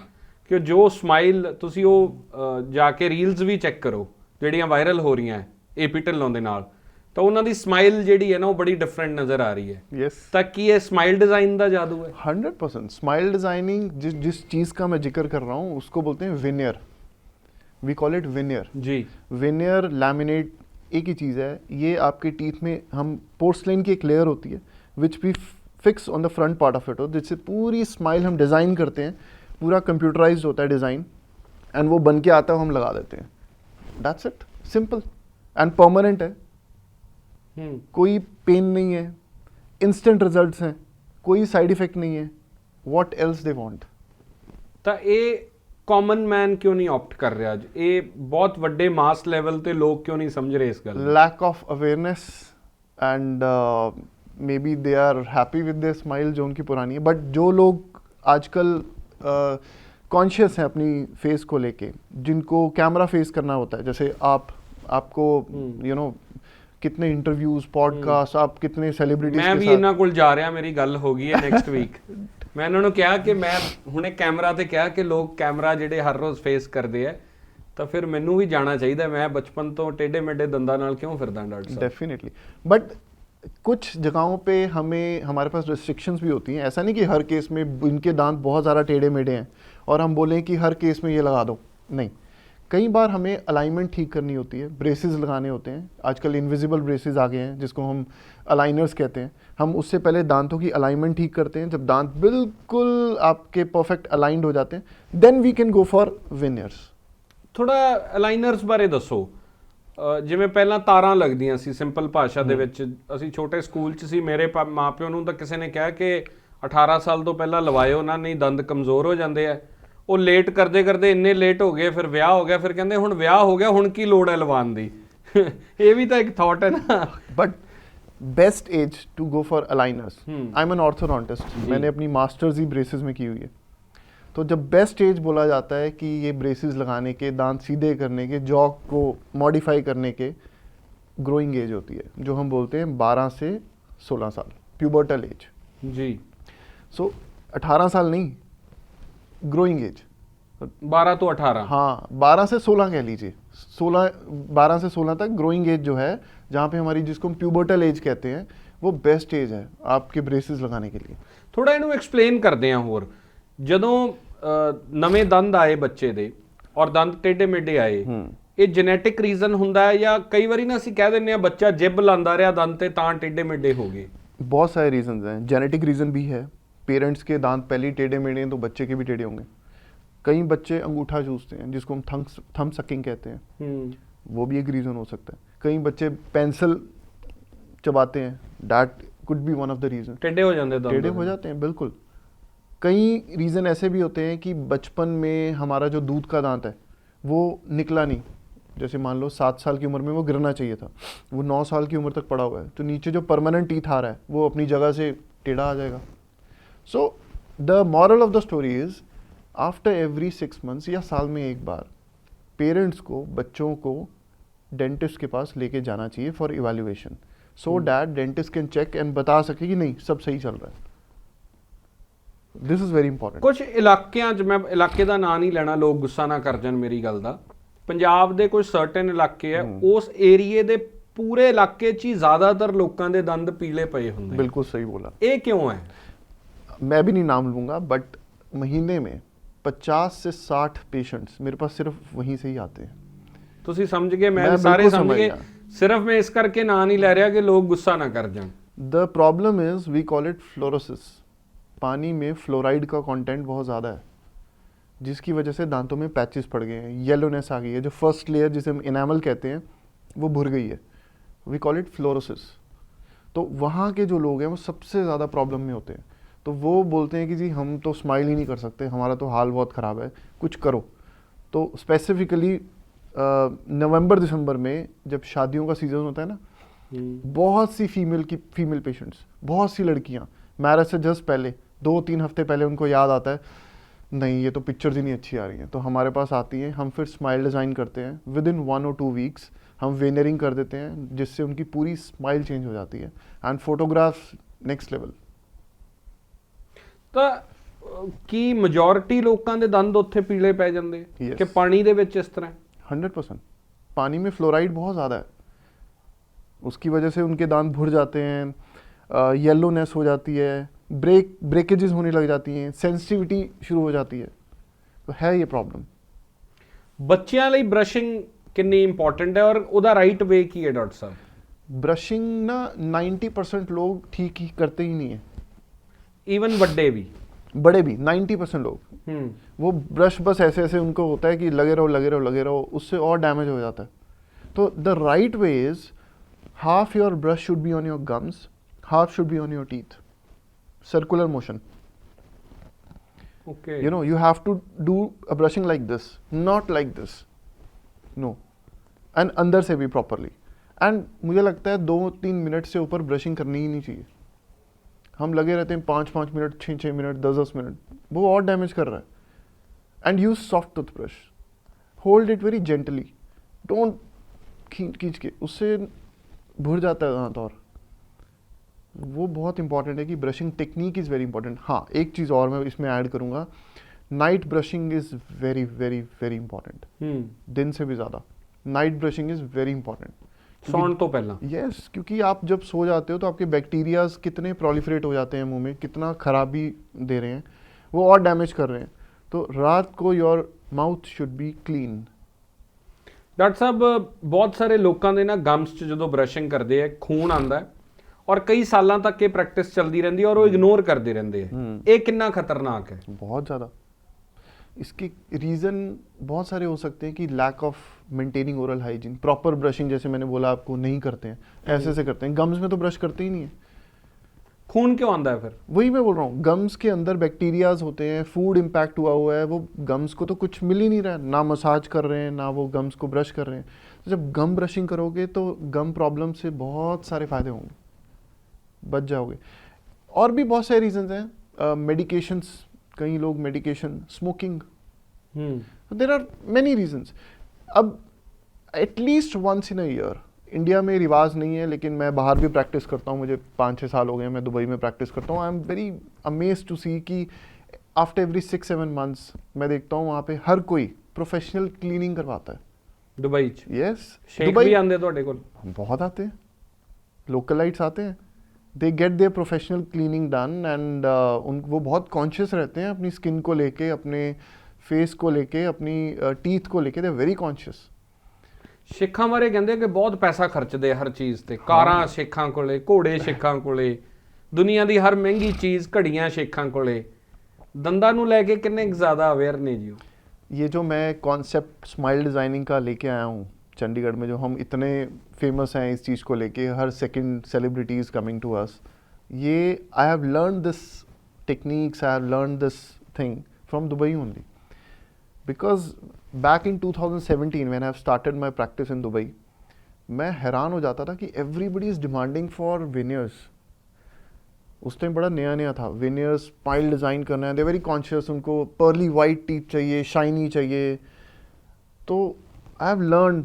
ਕਿ ਜੋ ਸਮਾਈਲ, ਤੁਸੀਂ ਉਹ ਜਾ ਕੇ ਰੀਲਸ ਵੀ ਚੈੱਕ ਕਰੋ ਜਿਹੜੀਆਂ ਵਾਇਰਲ ਹੋ ਰਹੀਆਂ ਏਪੀ ਢਿੱਲੋਂ ਦੇ ਨਾਲ, ਤਾਂ ਉਹਨਾਂ ਦੀ ਸਮਾਈਲ ਜਿਹੜੀ ਹੈ ਨਾ ਉਹ ਬੜੀ ਡਿਫਰੈਂਟ ਨਜ਼ਰ ਆ ਰਹੀ ਹੈ. यस, ਤਾਂ ਕੀ ਇਹ ਸਮਾइल डिजाइन ਦਾ जादू है? 100%. स्माइल डिजाइनिंग जिस चीज़ का मैं जिक्र कर रहा हूँ उसको बोलते हैं veneer. We call it veneer. जी, विनियर लैमिनेट एक ही चीज़ है. ये आपके टीथ में हम पोर्सलेन की एक लेयर होती है which we fix on the front part of it, जिससे पूरी स्माइल हम डिज़ाइन करते हैं. पूरा कंप्यूटराइज्ड होता है डिज़ाइन, एंड वो बन के आता है, हम लगा देते हैं. That's it. Simple and permanent है. कोई पेन नहीं है, इंस्टेंट रिजल्ट्स हैं, कोई साइड इफेक्ट नहीं है. What else they want? ਤਾਂ ਇਹ ਕਾਮਨ ਮੈਨ ਕਿਉਂ ਨਹੀਂ ਆਪਟ ਕਰ ਰਿਹਾ ਅੱਜ? ਇਹ ਬਹੁਤ ਵੱਡੇ ਮਾਸ ਲੈਵਲ ਤੇ ਲੋਕ ਕਿਉਂ ਨਹੀਂ ਸਮਝ ਰਹੇ ਇਸ ਗੱਲ ਨੂੰ? Lack of awareness, and maybe they are happy with their smile जो उनकी पुरानी है. बट जो लोग आजकल कॉन्शियस हैं अपनी फेस को लेके, जिनको कैमरा फेस करना होता है, जैसे आपको यू नो कितने इंटरव्यूज, पॉडकास्ट, आप कितने सेलिब्रिटीज ਮੈਂ ਵੀ ਇਹਨਾਂ ਕੋਲ ਜਾ ਰਿਹਾ, ਮੇਰੀ ਗੱਲ ਹੋ ਗਈ ਹੈ ਨੈਕਸਟ ਵੀਕ. ਮੈਂ ਇਹਨਾਂ ਨੂੰ ਕਿਹਾ ਕਿ ਮੈਂ ਹੁਣੇ ਕੈਮਰਾ ਤੇ ਕਿਹਾ ਕਿ ਲੋਕ ਕੈਮਰਾ ਜਿਹੜੇ ਹਰ ਰੋਜ਼ ਫੇਸ ਕਰਦੇ ਆ, ਤਾਂ ਫਿਰ ਮੈਨੂੰ ਵੀ ਜਾਣਾ ਚਾਹੀਦਾ. ਮੈਂ ਬਚਪਨ ਤੋਂ ਟੇਢੇ ਮੇਢੇ ਦੰਦਾਂ ਨਾਲ ਕਿਉਂ ਫਿਰਦਾ ਡਾਕਟਰ ਸਾਹਿਬ? डेफिनेटली. बट कुछ जगहों पे हमारे पास रिस्ट्रिक्शंस भी होती हैं. ऐसा नहीं कि हर केस में इनके दांत बहुत ज़्यादा टेढ़े मेढ़े हैं और हम बोलें कि हर केस में ये लगा दो. नहीं, कई बार हमें अलाइनमेंट ठीक करनी होती है, ब्रेसेस लगाने होते हैं। आजकल इनविजिबल ब्रेसेस आ गए हैं जिसको हम अलाइनर्स कहते हैं। हम उससे पहले दांतों की अलाइनमेंट ठीक करते हैं। जब दांत बिल्कुल आपके परफेक्ट अलाइंड हो जाते हैं then we can go for veneers. ਥੋੜਾ ਅਲਾਈਨਰਸ ਬਾਰੇ ਦੱਸੋ। ਜਿਵੇਂ ਪਹਿਲਾਂ ਤਾਰਾਂ ਲੱਗਦੀਆਂ ਸੀ, ਸਿੰਪਲ ਭਾਸ਼ਾ ਦੇ ਵਿੱਚ ਅਸੀਂ ਛੋਟੇ ਸਕੂਲ 'ਚ ਸੀ, ਮੇਰੇ ਮਾਪਿਓ ਨੂੰ ਤਾਂ ਕਿਸੇ ਨੇ ਕਿਹਾ ਕਿ 18 ਸਾਲ ਤੋਂ ਪਹਿਲਾਂ ਲਵਾਇਓ ਨਾ, ਨਹੀਂ ਦੰਦ ਕਮਜ਼ੋਰ ਹੋ ਜਾਂਦੇ ਆ। ਉਹ ਲੇਟ ਕਰਦੇ ਕਰਦੇ ਇੰਨੇ ਲੇਟ ਹੋ ਗਏ, ਫਿਰ ਵਿਆਹ ਹੋ ਗਿਆ, ਫਿਰ ਕਹਿੰਦੇ ਹੁਣ ਵਿਆਹ ਹੋ ਗਿਆ, ਹੁਣ ਕੀ ਲੋੜ ਹੈ ਲਵਾਉਣ ਦੀ। ਇਹ ਵੀ ਤਾਂ ਇੱਕ ਥਾਟ ਹੈ ਨਾ। But best is to go for aligners, I am an orthodontist, मैंने अपनी मास्टर्स ही ब्रेसेस में की हुई है। तो जब बेस्ट एज बोला जाता है कि ये ब्रेसेस लगाने के, दांत सीधे करने के, जॉ को मॉडिफाई करने के, ग्रोइंग एज होती है जो हम बोलते हैं 12 से 16 साल, प्यूबर्टल एज जी। सो 18 साल नहीं, ग्रोइंग एज 12 ਤੋਂ 18। हाँ 12 से 16 कह लीजिए, 12 से 16 तक ग्रोइंग एज जो है, जहाँ पे हमारी, जिसको हम प्यूबर्टल एज कहते हैं, वो बेस्ट एज है आपके ब्रेसेस लगाने के लिए। ਥੋੜਾ ਇਹਨੂੰ ਐਕਸਪਲੇਨ ਕਰਦੇ ਹਾਂ ਹੋਰ। ਜਦੋਂ ਨਵੇਂ ਦੰਦ ਆਏ ਬੱਚੇ ਦੇ ਔਰ ਦੰਦ ਟੇਢੇ ਮੇਢੇ ਆਏ, ਇਹ ਜੈਨੇਟਿਕ ਰੀਜ਼ਨ ਹੁੰਦਾ ਹੈ ਜਾਂ ਕਈ ਵਾਰੀ ਨਾ ਅਸੀਂ ਕਹਿ ਦਿੰਦੇ ਆ ਬੱਚਾ ਜਿਬ ਲਾਉਂਦਾ ਰਿਹਾ ਦੰਦ ਤੇ ਤਾਂ ਟੇਢੇ ਮੇਢੇ ਹੋ ਗਏ? बहुत सारे रीजंस हैं। जेनेटिक रीज़न भी है, पेरेंट्स के दांत पहले ही टेढ़े मेढ़े हैं तो बच्चे के भी टेढ़े होंगे। कई बच्चे अंगूठा चूसते हैं जिसको हम थम सकिंग कहते हैं, वो भी एक रीज़न हो सकता है। कई बच्चे पेंसिल चबाते हैं, that could be one of the reason, ਟੇਢੇ ਹੋ ਜਾਂਦੇ ਦੰਦ। टेढ़े हो जाते हैं बिल्कुल। कई रीज़न ऐसे भी होते हैं कि बचपन में हमारा जो दूध का दांत है वो निकला नहीं, जैसे मान लो 7 साल की उम्र में वो गिरना चाहिए था, वो 9 साल की उम्र तक पड़ा हुआ है, तो नीचे जो परमानेंट टीथ आ रहा है वो अपनी जगह से टेढ़ा आ जाएगा। So the moral of the story is after every 6 months या साल में एक बार पेरेंट्स को बच्चों को डेंटिस्ट के पास लेके जाना चाहिए for evaluation, so that dentist can check and बता सके कि नहीं सब सही चल रहा है। This is very important. ਕੁਝ ਇਲਾਕਿਆਂ 'ਚ, ਮੈਂ ਇਲਾਕੇ ਦਾ ਨਾਂ ਨਹੀਂ ਲੈਣਾ, ਲੋਕ ਗੁੱਸਾ ਨਾ ਕਰ ਜਾਣ ਮੇਰੀ ਗੱਲ ਦਾ, ਪੰਜਾਬ ਦੇ ਕੁਝ ਸਰਟਨ ਇਲਾਕੇ ਹੈ, ਉਸ ਏਰੀਏ ਦੇ ਪੂਰੇ ਇਲਾਕੇ 'ਚ ਹੀ ਜ਼ਿਆਦਾਤਰ ਲੋਕਾਂ ਦੇ ਦੰਦ ਪੀਲੇ ਪਏ ਹੁੰਦੇ। बिल्कुल सही बोला। ਇਹ ਕਿਉਂ ਹੈ? मैं भी नहीं नाम लूँगा, बट महीने में 50 से 60 पेशेंट्स मेरे पास सिर्फ वहीं से ही आते हैं। ਤੁਸੀਂ ਸਮਝ ਗਏ, ਮੈਂ ਮੈਂ ਸਾਰੇ ਬਿਲਕੁਲ ਸਮਝ ਸਮਝ ਗਏ। ਗਿਆ। ਸਿਰਫ ਮੈਂ ਇਸ ਕਰਕੇ ਨਾਂ नहीं ਲੈ ਰਿਹਾ कि लोग गुस्सा ना कर जाएं। The problem is we call it fluorosis. पानी में फ्लोराइड का कंटेंट बहुत ज़्यादा है, जिसकी वजह से दांतों में पैचेस पड़ गए हैं, येलोनेस आ गई है, जो फर्स्ट लेयर जिसे हम इनामल कहते हैं वो भुर गई है, वी कॉल इट फ्लोरोसिस। तो वहाँ के जो लोग हैं वो सबसे ज़्यादा प्रॉब्लम में होते हैं। तो वो बोलते हैं कि जी हम तो स्माइल ही नहीं कर सकते, हमारा तो हाल बहुत ख़राब है, कुछ करो। तो स्पेसिफिकली नवंबर दिसंबर में जब शादियों का सीज़न होता है ना, बहुत सी फीमेल पेशेंट्स, बहुत सी लड़कियाँ मैरिज से जस्ट पहले 2-3 हफ्ते पहले उनको याद आता है नहीं ये तो पिक्चर्स ही नहीं अच्छी आ रही हैं, तो हमारे पास आती हैं, हम फिर स्माइल डिज़ाइन करते हैं, विद इन 1 or 2 वीक्स हम वेनरिंग कर देते हैं, जिससे उनकी पूरी स्माइल चेंज हो जाती है, एंड फोटोग्राफ्स नेक्स्ट लेवल। ਤਾਂ ਕੀ ਮੈਜੋਰਿਟੀ ਲੋਕਾਂ ਦੇ ਦੰਦ ਉੱਥੇ ਪੀਲੇ ਪੈ ਜਾਂਦੇ Yes. ਕਿ ਪਾਣੀ ਦੇ ਵਿੱਚ ਇਸ ਤਰ੍ਹਾਂ? 100%। पानी में फ्लोराइड बहुत ज़्यादा है, उसकी वजह से उनके दांत भुर जाते हैं, येलोनेस हो जाती है, ब्रेकेजेस होने लग जाती हैं, सेंसिटिविटी शुरू हो जाती है, तो है ये प्रॉब्लम। ਬੱਚਿਆਂ ਲਈ ਬ੍ਰਸ਼ਿੰਗ ਕਿੰਨੀ ਇੰਪੋਰਟੈਂਟ ਹੈ ਔਰ ਉਹਦਾ ਰਾਈਟ ਵੇ ਕੀ ਹੈ ਡਾਕਟਰ ਸਾਹਿਬ? ब्रशिंग ना 90% लोग ठीक ही करते ही नहीं है, ਈਵਨ ਵੱਡੇ ਵੀ? बड़े भी 90% लोग वो ब्रश बस ऐसे ऐसे उनको होता है कि लगे रहो लगे रहो लगे रहो, उससे और डैमेज हो जाता है। तो the right way is half your brush should be on your gums, half should be on your teeth, circular motion. Okay, You know, you have to do a brushing like this, not like this. No. And अंदर से भी properly. And मुझे लगता है 2-3 minute से ऊपर brushing करनी ही नहीं चाहिए। हम लगे रहते हैं 5-5 मिनट, 6-6 मिनट, 10-10 मिनट, वो और डैमेज कर रहा है। And use soft toothbrush, hold it very gently, don't खींच के, उससे भुर जाता है दांत। और वो बहुत इंपॉर्टेंट है कि brushing technique is very important. हाँ, एक चीज़ और मैं इसमें ऐड करूँगा, night brushing is very very very important, दिन से भी ज़्यादा night brushing is very important. ਸੌਣ ਤੋਂ ਪਹਿਲਾਂ? यस, क्योंकि आप जब सो जाते हो तो आपके बैक्टीरियाज कितने प्रोलिफरेट हो जाते हैं मुंह में, कितना खराबी दे रहे हैं, वो और डैमेज कर रहे हैं। तो रात को your mouth should be clean, doctor ਸਾਹਿਬ ਬਹੁਤ ਸਾਰੇ ਲੋਕਾਂ ਦੇ ਨਾ ਗਮਸ 'ਚ ਜਦੋਂ ਬਰਸ਼ਿੰਗ ਕਰਦੇ ਆ ਖੂਨ ਆਉਂਦਾ ਹੈ ਔਰ ਕਈ ਸਾਲਾਂ ਤੱਕ ਇਹ ਪ੍ਰੈਕਟਿਸ ਚੱਲਦੀ ਰਹਿੰਦੀ ਹੈ ਔਰ ਉਹ ਇਗਨੋਰ ਕਰਦੇ ਰਹਿੰਦੇ ਆ। ਇਹ ਕਿੰਨਾ ਖਤਰਨਾਕ ਹੈ? बहुत ज़्यादा। इसके रीज़न बहुत सारे हो सकते हैं कि lack of maintaining oral hygiene, proper brushing जैसे मैंने बोला आपको नहीं करते हैं, ऐसे से करते हैं। गम्स में तो ब्रश करते ही नहीं है। खून क्यों आंदा है फिर? वही मैं बोल रहा हूँ, गम्स के अंदर बैक्टीरियाज होते हैं, फूड इम्पैक्ट हुआ हुआ है, वो गम्स को तो कुछ मिल ही नहीं रहा है, ना मसाज कर रहे हैं ना वो गम्स को ब्रश कर रहे हैं। तो जब गम ब्रशिंग करोगे तो गम प्रॉब्लम से बहुत सारे फायदे होंगे, बच जाओगे। और भी बहुत सारे रीजंस हैं, मेडिकेशंस, कई लोग medication, smoking, there are many reasons. अब at least once in a year, India में रिवाज नहीं है लेकिन मैं बाहर भी प्रैक्टिस करता हूँ, मुझे 5-6 साल हो गए, मैं दुबई में प्रैक्टिस करता हूँ। I am very amazed to see कि आफ्टर एवरी 6-7 मंथ्स मैं देखता हूँ वहाँ पे हर कोई प्रोफेशनल क्लीनिंग करवाता है दुबई च। यस, शेख भी आंदे ਤੁਹਾਡੇ ਕੋਲ? बहुत आते हैं, लोकलाइट्स आते हैं, दे get their professional cleaning done and वो बहुत कॉन्शियस रहते हैं अपनी स्किन को लेके, अपने फेस को लेके, अपनी टीथ को लेके, दे आर वेरी कॉन्शियस। ਸਿੱਖਾਂ ਬਾਰੇ ਕਹਿੰਦੇ ਕਿ ਬਹੁਤ ਪੈਸਾ ਖਰਚਦੇ ਆ ਹਰ ਚੀਜ਼ ਤੇ, ਕਾਰਾਂ ਸਿੱਖਾਂ ਕੋਲੇ, ਘੋੜੇ ਸਿੱਖਾਂ ਕੋਲੇ, ਦੁਨੀਆ ਦੀ ਹਰ ਮਹਿੰਗੀ ਚੀਜ਼, ਘੜੀਆਂ ਸਿੱਖਾਂ ਕੋਲੇ। ਦੰਦਾਂ ਨੂੰ ਲੈ ਕੇ ਕਿੰਨੇ ਜ਼ਿਆਦਾ ਅਵੇਅਰ ਨੇ ਜੀ? ये जो मैं कॉन्सेप्ट स्माइल डिज़ाइनिंग का लेके आया हूँ चंडीगढ़ में, जो हम इतने फेमस हैं इस चीज़ को लेके, हर second celebrities coming to us, ये I have learn this techniques, I have learn this thing from Dubai only, because back in 2017 when I have started my practice in Dubai, मैं हैरान हो जाता था कि everybody is demanding for veneers. उस time बड़ा नया नया था, वेनियर्स, स्माइल डिज़ाइन करना है, दे वेरी कॉन्शियस, उनको पर्ली वाइट टीथ चाहिए, शाइनी चाहिए। तो आई हैव लर्न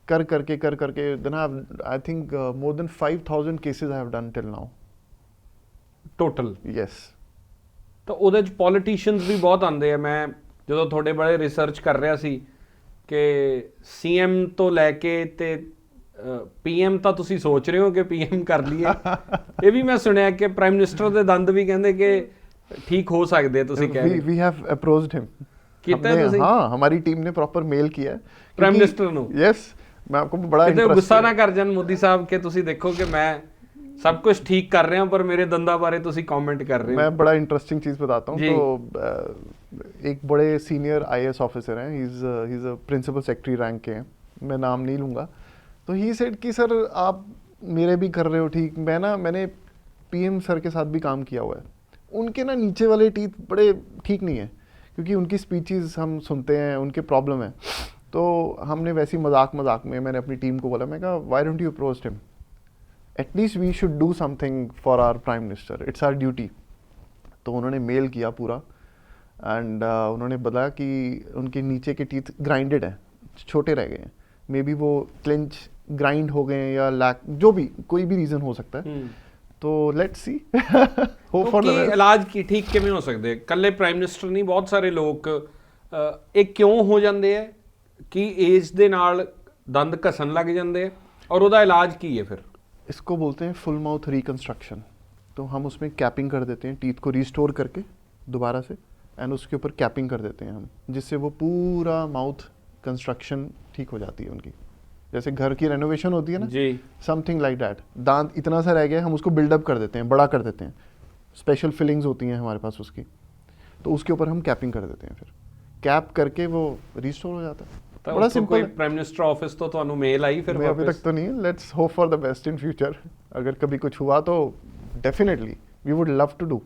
कर करके then I think more than 5,000 cases I have done till now total? Yes. ਤਾਂ ਉਹਦੇ ਚ ਪੋਲੀਟੀਸ਼ੀਅਨਸ ਵੀ ਬਹੁਤ ਆਉਂਦੇ ਆ। ਮੈਂ ਜਦੋਂ ਤੁਹਾਡੇ ਬਾਰੇ ਰਿਸਰਚ ਕਰ ਰਿਹਾ ਸੀ ਕਿ ਸੀਐਮ ਤੋਂ ਲੈ ਕੇ ਤੇ ਪੀਐਮ ਤਾਂ ਤੁਸੀਂ ਸੋਚ ਰਹੇ ਹੋ ਕਿ ਪੀਐਮ ਕਰ ਲਈਏ, ਇਹ ਵੀ ਮੈਂ ਸੁਣਿਆ ਕਿ ਪ੍ਰਾਈਮ ਮਿਨਿਸਟਰ ਦੇ ਦੰਦ ਵੀ ਕਹਿੰਦੇ ਕਿ ਠੀਕ ਹੋ ਸਕਦੇ, ਤੁਸੀਂ ਕਹਿ ਰਹੇ। वी हैव अप्रोच्ड हिम, ਕੀਤਾ ਹੈ ਤੁਸੀਂ? हाँ, हमारी टीम ने प्रॉपर मेल किया है ਪ੍ਰਾਈਮ ਮਿਨਿਸਟਰ ਨੂੰ। यस, मैं आपको बड़ा ਕਿਤੇ ਗੁੱਸਾ ਨਾ ਕਰ ਜਾਣ ਮੋਦੀ ਸਾਹਿਬ ਕਿ ਤੁਸੀਂ ਦੇਖੋ ਕਿ ਮੈਂ सब कुछ ठीक कर रहे हैं पर मेरे दंदा बारे तुसी कमेंट कर रहे हो। मैं बड़ा इंटरेस्टिंग चीज़ बताता हूँ। तो एक बड़े सीनियर आईएएस ऑफिसर हैं, he is a principal secretary rank के हैं, मैं नाम नहीं लूँगा। तो ही सेड कि सर आप मेरे भी कर रहे हो ठीक, मैंने पीएम सर के साथ भी काम किया हुआ है, उनके ना नीचे वाले टीथ बड़े ठीक नहीं है क्योंकि उनकी स्पीचेस हम सुनते हैं, उनके प्रॉब्लम है। तो हमने वैसी मजाक में मैंने अपनी टीम को बोला, मैं कहा why don't you approach him, at least we should do something for our prime minister, it's our duty. तो उन्होंने मेल किया पूरा एंड उन्होंने बताया कि उनके नीचे के टीथ ग्राइंडेड हैं, छोटे रह गए हैं, मे बी वो क्लेंच ग्राइंड हो गए हैं या लैक, जो भी कोई भी रीज़न हो सकता है। तो let's see hope for the best. इलाज की ठीक किवें हो सकते? कल्ले प्राइम मिनिस्टर नहीं, बहुत सारे लोग ਇਹ ਕਿਉਂ ਹੋ ਜਾਂਦੇ ਹੈ ਕਿ ਏਜ ਦੇ ਨਾਲ ਦੰਦ ਘਸਣ ਲੱਗ ਜਾਂਦੇ ਆ ਔਰ ਉਹਦਾ ਇਲਾਜ ਕੀ ਹੈ ਫਿਰ? इसको बोलते हैं फुल माउथ रिकंस्ट्रक्शन। तो हम उसमें कैपिंग कर देते हैं, टीथ को रिस्टोर करके दोबारा से, एंड उसके ऊपर कैपिंग कर देते हैं हम, जिससे वो पूरा माउथ कंस्ट्रक्शन ठीक हो जाती है उनकी, जैसे घर की रेनोवेशन होती है ना जी, समथिंग लाइक दैट। दांत इतना सा रह गया, हम उसको बिल्डअप कर देते हैं, बड़ा कर देते हैं, स्पेशल फिलिंग्स होती हैं हमारे पास उसकी, तो उसके ऊपर हम कैपिंग कर देते हैं, फिर कैप करके वो रिस्टोर हो जाता है। बड़ा सिंपल है। प्राइम मिनिस्टर ऑफिस तो ਤੁਹਾਨੂੰ मेल आई फिर? अभी तक तो नहीं है, let's hope for the best in future. अगर कभी कुछ हुआ तो definitely we would love to do.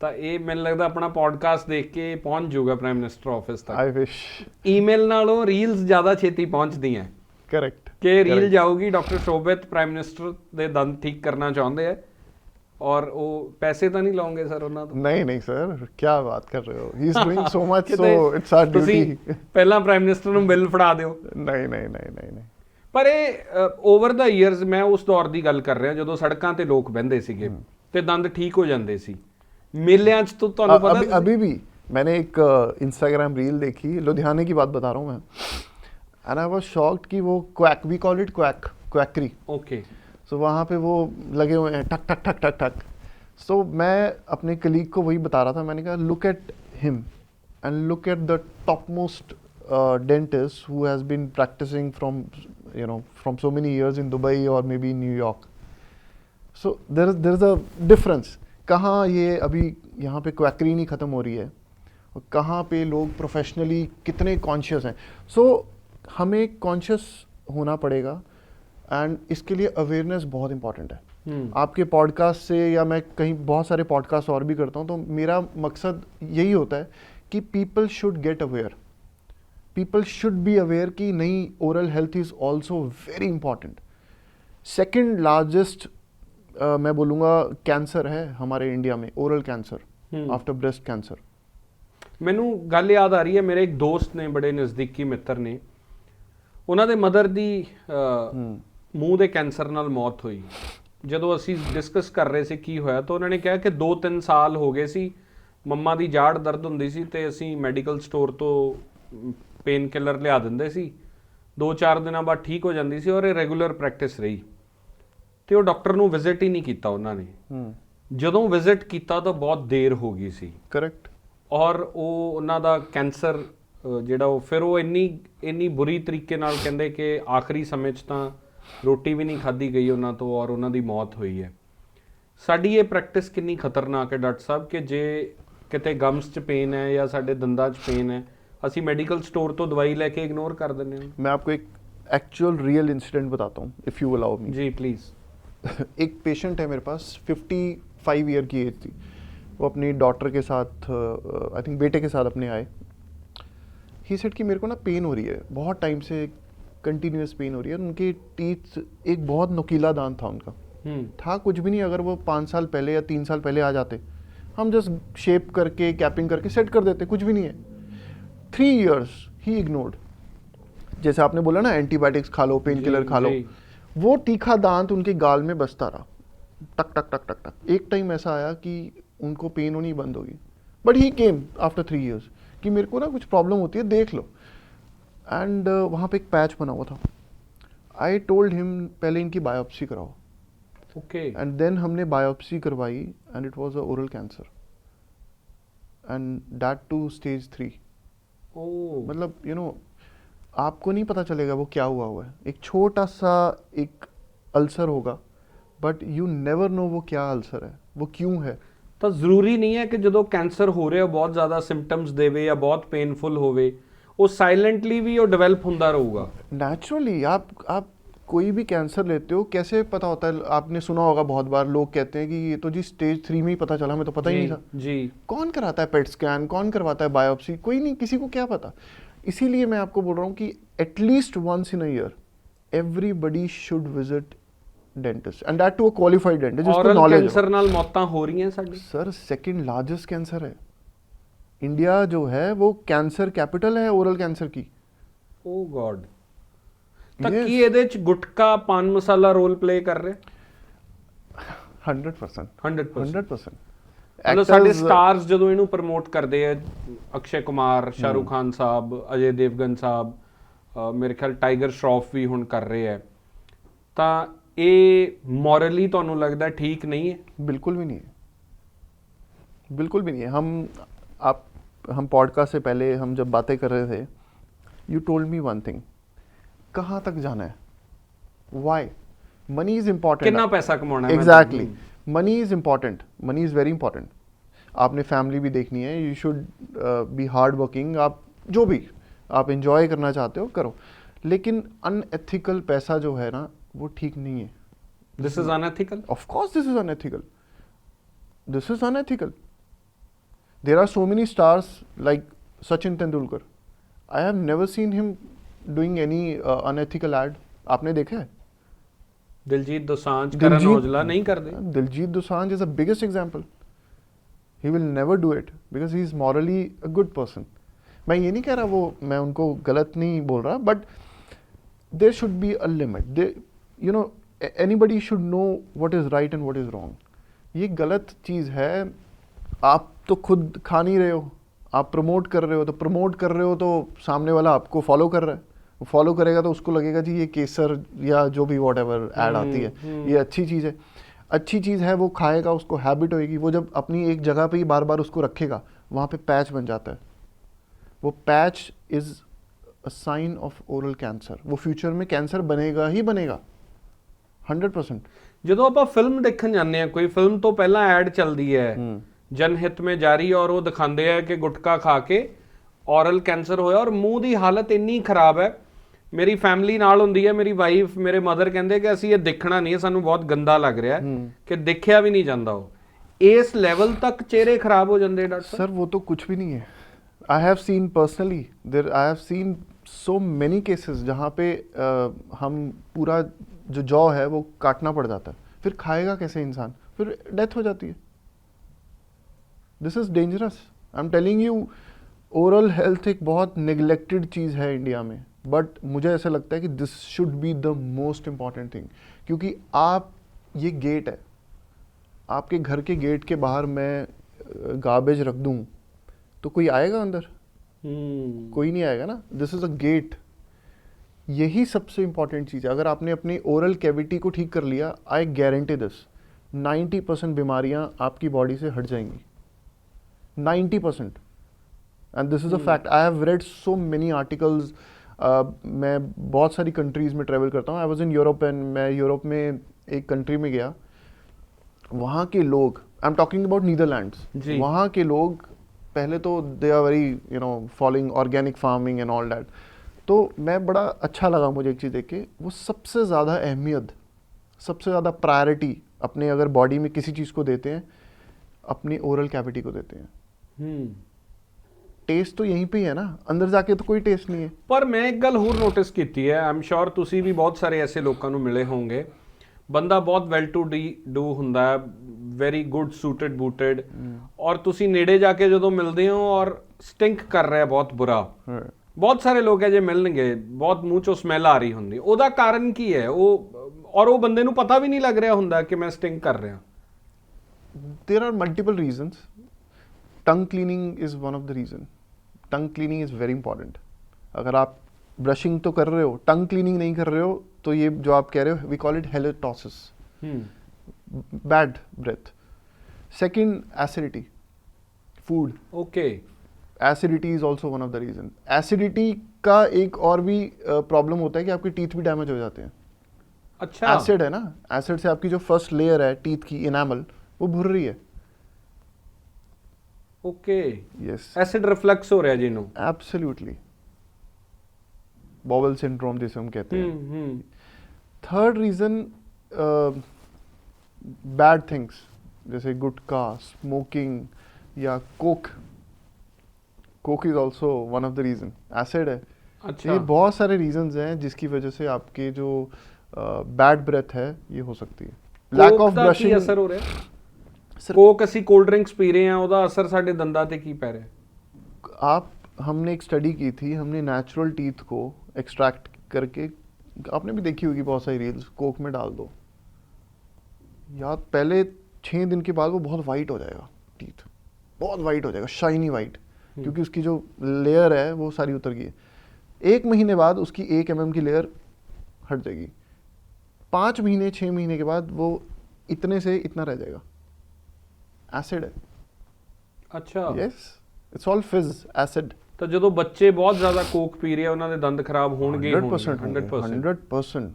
ਤਾਂ ਇਹ ਮੈਨੂੰ ਲੱਗਦਾ ਆਪਣਾ ਪੋਡਕਾਸਟ ਦੇਖ ਕੇ ਪਹੁੰਚ ਜਾਊਗਾ ਪ੍ਰਾਈਮ ਮਿਨਿਸਟਰ ਆਫਿਸ ਤੱਕ। I wish. ਈਮੇਲ ਨਾਲੋਂ ਰੀਲਸ ਜ਼ਿਆਦਾ ਛੇਤੀ ਪਹੁੰਚਦੀਆਂ। करेक्ट। ਕਿ ਰੀਲ ਜਾਊਗੀ ਡਾਕਟਰ ਸ਼ੋਭਿਤ ਪ੍ਰਾਈਮ ਮਿਨਿਸਟਰ ਦੇ ਦੰਦ ਠੀਕ ਕਰਨਾ ਚਾਹੁੰਦੇ ਆ और वो पैसे तो नहीं लाओगे सर ਉਹਨਾਂ ਤੋਂ? नहीं सर, क्या बात कर रहे हो, he is doing so much, so it's our duty. ਪਹਿਲਾਂ ਪ੍ਰਾਈਮ ਮਿਨਿਸਟਰ ਨੂੰ ਬਿੱਲ ਫੜਾ ਦਿਓ। नहीं। ਪਰ ਇਹ ਓਵਰ ਦਾ ਈਅਰਸ, ਮੈਂ ਉਸ ਦੌਰ ਦੀ ਗੱਲ ਕਰ ਰਿਹਾ ਜਦੋਂ ਸੜਕਾਂ ਤੇ ਲੋਕ ਬਹਿੰਦੇ ਸੀਗੇ ਤੇ ਦੰਦ ਠੀਕ ਹੋ ਜਾਂਦੇ ਸੀ। ਮੇਲਿਆਂ 'ਚ तो ਤੁਹਾਨੂੰ ਪਤਾ अभी भी मैंने एक इंस्टाग्राम रील देखी, लुधियाने की बात बता रहा हूँ मैं, एंड आई वाज शॉक्ड कि वो quack, we call it quackery. Okay. So वहाँ पे वो लगे हुए हैं ठक ठक ठक ठक ठक। सो मैं अपने कलीग को वही बता रहा था, मैंने कहा look at him and look at the top most dentist who has been practicing from so many years in Dubai or maybe New York. So there is a difference. कहाँ ये अभी यहाँ पे क्वैकरी नहीं ख़त्म हो रही है और कहाँ पे लोग प्रोफेशनली कितने कॉन्शियस हैं. सो हमें कॉन्शियस होना पड़ेगा एंड इसके लिए अवेयरनेस बहुत इंपॉर्टेंट है. आपके पॉडकास्ट से या मैं कहीं बहुत सारे पॉडकास्ट और भी करता हूँ तो मेरा मकसद यही होता है कि people should get aware. People should be aware कि नहीं, oral health is also very important. Second largest मैं बोलूँगा कैंसर है हमारे इंडिया में, oral cancer after breast cancer. ਮੈਨੂੰ ਗੱਲ ਯਾਦ ਆ ਰਹੀ ਹੈ, ਮੇਰੇ ਇੱਕ ਦੋਸਤ ਨੇ, ਬੜੇ ਨਜ਼ਦੀਕੀ ਮਿੱਤਰ ਨੇ, ਉਹਨਾਂ ਦੇ ਮਦਰ ਦੀ ਮੂੰਹ ਦੇ ਕੈਂਸਰ ਨਾਲ ਮੌਤ ਹੋਈ. ਜਦੋਂ ਅਸੀਂ ਡਿਸਕਸ ਕਰ ਰਹੇ ਸੀ ਕੀ ਹੋਇਆ ਤਾਂ ਉਹਨਾਂ ਨੇ ਕਿਹਾ ਕਿ 2-3 ਸਾਲ ਹੋ ਗਏ ਸੀ, ਮੰਮਾ ਦੀ ਜਾੜ ਦਰਦ ਹੁੰਦੀ ਸੀ ਤੇ ਅਸੀਂ ਮੈਡੀਕਲ ਸਟੋਰ ਤੋਂ ਪੇਨ ਕਿਲਰ ਲਿਆ ਦਿੰਦੇ ਸੀ, 2-4 ਦਿਨਾਂ ਬਾਅਦ ਠੀਕ ਹੋ ਜਾਂਦੀ ਸੀ ਔਰ ਇਹ ਰੈਗੂਲਰ ਪ੍ਰੈਕਟਿਸ ਰਹੀ. ਤੇ ਉਹ ਡਾਕਟਰ ਨੂੰ ਵਿਜ਼ਿਟ ਹੀ ਨਹੀਂ ਕੀਤਾ ਉਹਨਾਂ ਨੇ. ਜਦੋਂ ਵਿਜ਼ਿਟ ਕੀਤਾ ਤਾਂ ਬਹੁਤ ਦੇਰ ਹੋ ਗਈ ਸੀ. ਕਰੈਕਟ. ਔਰ ਉਹ ਉਹਨਾਂ ਦਾ ਕੈਂਸਰ ਜਿਹੜਾ ਉਹ ਫਿਰ ਉਹ ਇੰਨੀ ਬੁਰੀ ਤਰੀਕੇ ਨਾਲ ਕਹਿੰਦੇ ਕਿ ਆਖਰੀ ਸਮੇਂ 'ਚ ਤਾਂ ਰੋਟੀ ਵੀ ਨਹੀਂ ਖਾਧੀ ਗਈ ਉਹਨਾਂ ਤੋਂ ਔਰ ਉਹਨਾਂ ਦੀ ਮੌਤ ਹੋਈ ਹੈ. ਸਾਡੀ ਇਹ ਪ੍ਰੈਕਟਿਸ ਕਿੰਨੀ ਖਤਰਨਾਕ ਹੈ ਡਾਕਟਰ ਸਾਹਿਬ ਕਿ ਜੇ ਕਿਤੇ ਗਮਸ 'ਚ ਪੇਨ ਹੈ ਜਾਂ ਸਾਡੇ ਦੰਦਾਂ 'ਚ ਪੇਨ ਹੈ, ਅਸੀਂ ਮੈਡੀਕਲ ਸਟੋਰ ਤੋਂ ਦਵਾਈ ਲੈ ਕੇ ਇਗਨੋਰ ਕਰ ਦਿੰਦੇ ਹਾਂ. मैं आपको एक एक्चुअल रियल इंसिडेंट बताता हूँ इफ़ यू अलाउ मी. जी प्लीज़. एक पेशेंट है मेरे पास, 55 ईयर की एज थी. वो अपनी डॉटर के साथ आई थिंक बेटे के साथ अपने आए. ही सेड कि मेरे को ना पेन हो रही है, बहुत टाइम से कंटिन्यूस पेन हो रही है. उनके टीथ, एक बहुत नुकीला दांत था उनका. था कुछ भी नहीं, अगर वो 5 साल पहले या 3 साल पहले आ जाते हम जस्ट शेप करके कैपिंग करके सेट कर देते, कुछ भी नहीं है. 3 years ही इग्नोर्ड. जैसे आपने बोला ना एंटीबायोटिक्स खा लो, पेन किलर खा लो, वो तीखा दांत उनके गाल में बसता रहा, टक टक टक टक टक. एक टाइम ऐसा आया कि उनको पेन होनी बंद होगी. But he came after 3 years कि मेरे को ना कुछ प्रॉब्लम होती है, देख लो. एंड वहाँ पे एक पैच बना हुआ था. आई टोल्ड हिम पहले इनकी बायोप्सी कराओ. ओके. एंड देन हमने बायोप्सी करवाई and it was a oral cancer and that too stage 3. मतलब यू नो आपको नहीं पता चलेगा वो क्या हुआ है. एक छोटा सा एक अल्सर होगा बट यू नेवर नो वो क्या अल्सर है, वो क्यों है. ਤਾਂ ਜ਼ਰੂਰੀ ਨਹੀਂ ਹੈ ਕਿ ਜਦੋਂ ਕੈਂਸਰ ਹੋ ਰਿਹਾ ਬਹੁਤ ਜ਼ਿਆਦਾ ਸਿੰਪਟਮਸ ਦੇਵੇ ਜਾਂ ਬਹੁਤ ਪੇਨਫੁਲ ਹੋਵੇ, ਉਹ साइलेंटली भी वो डेवलप होता रहूगा. नेचुरली आप कोई भी कैंसर लेते हो, कैसे पता होता है. आपने सुना होगा बहुत बार लोग कहते हैं कि ये तो जी स्टेज 3 में ही पता चला, हमें तो पता ही नहीं था. जी. कौन कराता है पेट स्कैन, कौन करवाता है बायोप्सी, कोई नहीं, किसी को क्या पता. इसीलिए मैं आपको बोल रहा हूँ कि at least once in a year everybody should visit dentist and that too a qualified dentist जिसको ਔਰਲ नॉलेज ਕੈਂਸਰ ਨਾਲ ਮੌਤਾਂ ਹੋ ਰਹੀਆਂ ਸਾਡੀ. सर सेकंड लार्जेस्ट कैंसर है. इंडिया जो है वो कैंसर कैपिटल है ओरल कैंसर की. Oh god. ਤਾਂ ਕੀ ਇਹਦੇ ਚ ਗੁਟਕਾ ਪਾਨ ਮਸਾਲਾ ਰੋਲ ਪਲੇ ਕਰ ਰਿਹਾ? 100%. 100%. ਮਤਲਬ ਸਾਡੇ ਸਟਾਰਸ ਜਦੋਂ ਇਹਨੂੰ ਪ੍ਰਮੋਟ ਕਰਦੇ ਆ, ਅਕਸ਼ੇ ਕੁਮਾਰ, ਸ਼ਾਹਰੁਖ ਖਾਨ ਸਾਹਿਬ, ਅਜੇ ਦੇਵਗਨ ਸਾਹਿਬ, ਮੇਰੇ ਖਿਆਲ ਟਾਈਗਰ ਸ਼ਰॉफ ਵੀ ਹੁਣ ਕਰ ਰਹੇ ਆ, ਤਾਂ ਇਹ ਮੋਰਲੀ ਤੁਹਾਨੂੰ ਲੱਗਦਾ ਠੀਕ ਨਹੀਂ ਹੈ? बिल्कुल भी नहीं है, बिल्कुल भी नहीं है. हम पॉडकास्ट से पहले हम जब बातें कर रहे थे, you told me one thing, कहाँ तक जाना है, वाई. Money is important. कितना पैसा कमाना है. Exactly. Money is important, money is very important. आपने फैमिली भी देखनी है, you should be hard working. आप जो भी आप इंजॉय करना चाहते हो करो, लेकिन अनएथिकल पैसा जो है ना वो ठीक नहीं है. This is unethical. Of course this is unethical. This is unethical. There are so many stars like Sachin Tendulkar. I have never seen him doing any unethical ad. आपने देखा है? दिलजीत दोसांझ, करण औजला नहीं करते. Diljit Dosanjh is the biggest example. He will never do it because he is morally a good person. मैं ये नहीं कह रहा वो, मैं उनको गलत नहीं बोल रहा, but there should be a limit. You know, anybody should know what is right and what is wrong. ये गलत चीज़ है. आप तो खुद खा नहीं रहे हो, आप प्रमोट कर रहे हो, तो प्रमोट कर रहे हो तो सामने वाला आपको फॉलो कर रहा है. वो फॉलो करेगा तो उसको लगेगा जी ये केसर या जो भी वॉट एवर ऐड आती है ये अच्छी चीज़ है. अच्छी चीज़ है, वो खाएगा, उसको हैबिट होएगी. वो जब अपनी एक जगह पे ही बार बार उसको रखेगा, वहाँ पे पैच बन जाता है. वो patch is a sign of oral cancer. वो फ्यूचर में कैंसर बनेगा ही बनेगा 100%। ਜਦੋਂ ਆਪਾਂ ਫਿਲਮ ਦੇਖਣ ਜਾਂਦੇ ਆ ਕੋਈ ਫਿਲਮ ਤੋਂ ਪਹਿਲਾਂ ਐਡ ਚੱਲਦੀ ਹੈ ਜਨਹਿਤ ਮੇਂ ਜਾਰੀ ਔਰ ਉਹ ਦਿਖਾਉਂਦੇ ਆ ਕਿ ਗੁਟਕਾ ਖਾ ਕੇ ਔਰਲ ਕੈਂਸਰ ਹੋਇਆ ਔਰ ਮੂੰਹ ਦੀ ਹਾਲਤ ਇੰਨੀ ਖਰਾਬ ਹੈ। ਮੇਰੀ ਫੈਮਿਲੀ ਨਾਲ ਹੁੰਦੀ ਹੈ, ਮੇਰੀ ਵਾਈਫ ਮੇਰੇ ਮਦਰ ਕਹਿੰਦੇ ਕਿ ਅਸੀਂ ਇਹ ਦੇਖਣਾ ਨਹੀਂ, ਸਾਨੂੰ ਬਹੁਤ ਗੰਦਾ ਲੱਗ ਰਿਹਾ ਕਿ ਦੇਖਿਆ ਵੀ ਨਹੀਂ ਜਾਂਦਾ। ਉਹ ਇਸ ਲੈਵਲ ਤੱਕ ਚਿਹਰੇ ਖਰਾਬ ਹੋ ਜਾਂਦੇ ਡਾਕਟਰ सर वो तो कुछ भी नहीं है। I have scene personally I have seen so many cases जहाँ पे हम पूरा जो जॉ है वो काटना पड़ जाता है, फिर खाएगा कैसे इंसान, फिर डेथ हो जाती है। This is dangerous, I am telling you. Oral health एक बहुत निगलेक्टेड चीज़ है इंडिया में, बट मुझे ऐसा लगता है कि this should be the most important thing, क्योंकि आप ये गेट है, आपके घर के गेट के बाहर मैं गार्बेज रख दूं तो कोई आएगा अंदर? कोई नहीं आएगा ना। This is a gate. यही सबसे इंपॉर्टेंट चीज़ है। अगर आपने अपनी ओरल कैविटी को ठीक कर लिया, आई गारंटी दिस 90% बीमारियां आपकी बॉडी से हट जाएंगी, 90%। And this is a fact. I have read so many articles. मैं बहुत सारी कंट्रीज में ट्रेवल करता हूँ। I was in Europe and मैं यूरोप में एक कंट्री में गया, वहाँ के लोग, I am talking about Netherlands, वहाँ के लोग पहले तो they are very following organic farming and all that. तो मैं बड़ा अच्छा लगा मुझे एक चीज़ देख के, वो सबसे ज़्यादा अहमियत, सबसे ज़्यादा प्रायोरिटी अपने अगर बॉडी में किसी चीज़ को देते हैं, अपनी ओरल कैविटी को देते हैं। टेस्ट तो यहीं पे ही है ना, अंदर जाके तो कोई टेस्ट नहीं है। पर मैं एक गल होर नोटिस की है, आई एम श्योर तुसी भी बहुत सारे ऐसे लोगों को मिले होंगे, ਬੰਦਾ ਬਹੁਤ ਵੈਲ ਟੂ ਡੂ ਹੁੰਦਾ ਹੈ, ਵੈਰੀ ਗੁੱਡ ਸੂਟਡ ਬੂਟਡ, ਔਰ ਤੁਸੀਂ ਨੇੜੇ ਜਾ ਕੇ ਜਦੋਂ ਮਿਲਦੇ ਹੋ ਔਰ ਸਟਿੰਕ ਕਰ ਰਿਹਾ ਬਹੁਤ ਬੁਰਾ, ਬਹੁਤ ਸਾਰੇ ਲੋਕ ਹੈ ਜੇ ਮਿਲਣਗੇ ਬਹੁਤ ਮੂੰਹ ਚੋਂ ਸਮੈਲ ਆ ਰਹੀ ਹੁੰਦੀ, ਉਹਦਾ ਕਾਰਨ ਕੀ ਹੈ? ਉਹ ਬੰਦੇ ਨੂੰ ਪਤਾ ਵੀ ਨਹੀਂ ਲੱਗ ਰਿਹਾ ਹੁੰਦਾ ਕਿ ਮੈਂ ਸਟਿੰਕ ਕਰ ਰਿਹਾ। There are multiple reasons. Tongue cleaning is one of the reason. Tongue cleaning is very important. अगर आप ब्रशिंग तो कर रहे हो, टंग क्लीनिंग नहीं कर रहे हो, तो ये जो आप कह रहे हो, we call it halitosis, bad breath. Second, acidity, food. Okay, acidity is also one of the reason. Acidity का एक और भी प्रॉब्लम होता है कि आपके टीथ भी डैमेज हो जाते हैं। अच्छा, एसिड है ना, एसिड से आपकी जो फर्स्ट लेयर है टीथ की, इनामल, वो भुर रही है। ओके, यस, एसिड रिफ्लक्स हो रहा है जिन्हों। एब्सोल्युटली, बॉवल सिंड्रोम जिसे हम कहते हैं। थर्ड रीजन, बैड थिंग्स जैसे गुटखा, स्मोकिंग या coke. Coke is also one of the reason, acid है। अच्छा, ये बहुत सारे रीजंस हैं जिसकी वजह से आपके जो बैड ब्रेथ है ये हो सकती है। लैक ऑफ ब्रशिंग असर हो रहा है। कोक ਅਸੀਂ ਕੋਲਡ ਡਰਿੰक्स पी रहे हैं, ਉਹਦਾ ਅਸਰ ਸਾਡੇ ਦੰਦਾਂ ਤੇ ਕੀ ਪੈ ਰਿਹਾ? हमने एक स्टडी की थी, हमने नेचुरल टीथ को एक्सट्रैक्ट करके, आपने भी देखी होगी बहुत सारी रील्स, कोक में डाल दो यार, पहले 6 दिन के बाद वो बहुत वाइट हो जाएगा, टीथ बहुत वाइट हो जाएगा, शाइनी वाइट, क्योंकि उसकी जो लेयर है वो सारी उतर गई है। 1 महीने बाद उसकी 1 mm की लेयर हट जाएगी। 5 महीने 6 महीने के बाद वो इतने से इतना रह जाएगा। एसिड है। अच्छा, यस, इट्स ऑल फिज, एसिड। ਤਾਂ ਜਦੋਂ ਬੱਚੇ ਬਹੁਤ ਜ਼ਿਆਦਾ ਕੋਕ ਪੀ ਰਹੇ ਆ ਉਹਨਾਂ ਦੇ ਦੰਦ ਖਰਾਬ ਹੋਣਗੇ 100%।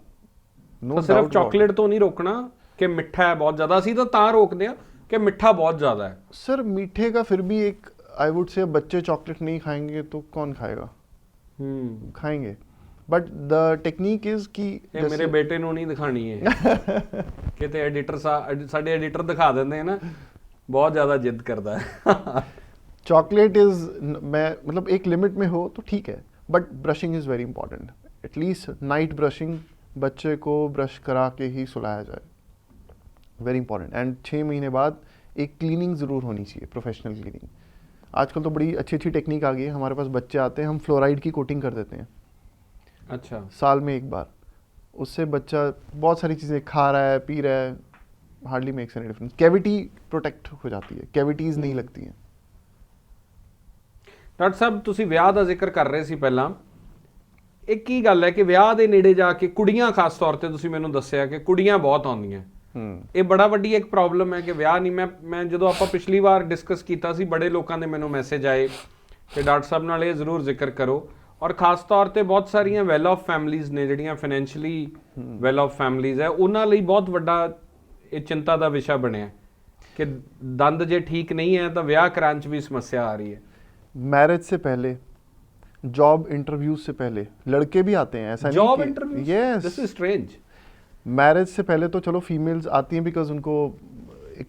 ਤਾਂ ਸਿਰਫ ਚਾਕਲੇਟ ਤੋਂ ਨਹੀਂ ਰੋਕਣਾ ਕਿ ਮਿੱਠਾ ਹੈ ਬਹੁਤ ਜ਼ਿਆਦਾ, ਅਸੀਂ ਤਾਂ ਰੋਕਦੇ ਆ ਕਿ ਮਿੱਠਾ ਬਹੁਤ ਜ਼ਿਆਦਾ ਹੈ। सर मीठे का फिर भी एक, आई वुड से, बच्चे चॉकलेट नहीं खाएंगे तो कौन खाएगा? खाएंगे, बट द टेक्निक इज कि ਇਹ ਮੇਰੇ ਬੇਟੇ ਨੂੰ ਨਹੀਂ ਦਿਖਾਣੀ ਹੈ ਕਿਤੇ ਐਡੀਟਰ ਸਾਡੇ ਐਡੀਟਰ ਦਿਖਾ ਦਿੰਦੇ ਆ ਨਾ, बहुत ज़्यादा जिद करता है। चॉकलेट इज, मैं मतलब एक लिमिट में हो तो ठीक है, but brushing is very important. At least night brushing, बच्चे को ब्रश करा के ही सुलाया जाए, वेरी इंपॉर्टेंट। एंड 6 महीने बाद एक क्लीनिंग ज़रूर होनी चाहिए, प्रोफेशनल क्लीनिंग। आजकल तो बड़ी अच्छी अच्छी टेक्निक आ गई है। हमारे पास बच्चे आते हैं, हम फ्लोराइड की कोटिंग कर देते हैं। अच्छा, साल में एक बार। उससे बच्चा बहुत सारी चीज़ें खा रहा है, पी रहा है, hardly makes any difference. Cavity protect हो जाती है, कैविटीज़ नहीं लगती हैं। ਡਾਕਟਰ ਸਾਹਿਬ ਤੁਸੀਂ ਵਿਆਹ ਦਾ ਜ਼ਿਕਰ ਕਰ ਰਹੇ ਸੀ ਪਹਿਲਾਂ, ਇਹ ਕੀ ਗੱਲ ਹੈ ਕਿ ਵਿਆਹ ਦੇ ਨੇੜੇ ਜਾ ਕੇ ਕੁੜੀਆਂ, ਖਾਸ ਤੌਰ ਤੇ ਤੁਸੀਂ ਮੈਨੂੰ ਦੱਸਿਆ ਕਿ ਕੁੜੀਆਂ ਬਹੁਤ ਆਉਂਦੀਆਂ, ਇਹ ਬੜਾ ਵੱਡੀ ਇੱਕ ਪ੍ਰੋਬਲਮ ਹੈ ਕਿ ਵਿਆਹ ਨਹੀਂ, ਮੈਂ ਜਦੋਂ ਆਪਾਂ ਪਿਛਲੀ ਵਾਰ ਡਿਸਕਸ ਕੀਤਾ ਸੀ, ਬੜੇ ਲੋਕਾਂ ਦੇ ਮੈਨੂੰ ਮੈਸੇਜ ਆਏ ਕਿ ਡਾਕਟਰ ਸਾਹਿਬ ਨਾਲ ਇਹ ਜ਼ਰੂਰ ਜ਼ਿਕਰ ਕਰੋ, ਔਰ ਖਾਸ ਤੌਰ ਤੇ ਬਹੁਤ ਸਾਰੀਆਂ ਵੈਲ ਆਫ ਫੈਮਲੀਜ਼ ਨੇ ਜਿਹੜੀਆਂ ਫਾਈਨੈਂਸ਼ੀਅਲੀ ਵੈਲ ਆਫ ਫੈਮਲੀਜ਼ ਹੈ, ਉਹਨਾਂ ਲਈ ਬਹੁਤ ਵੱਡਾ ਇਹ ਚਿੰਤਾ ਦਾ ਵਿਸ਼ਾ ਬਣਿਆ ਕਿ ਦੰਦ ਜੇ ਠੀਕ ਨਹੀਂ ਹੈ ਤਾਂ ਵਿਆਹ ਕਰਾਉਣ 'ਚ ਵੀ ਸਮੱਸਿਆ ਆ रही है। मैरिज से पहले, जॉब इंटरव्यूज से पहले लड़के भी आते हैं, ऐसा जॉब नहीं interview, yes, this is strange. Marriage से पहले तो चलो फीमेल्स आती हैं बिकॉज उनको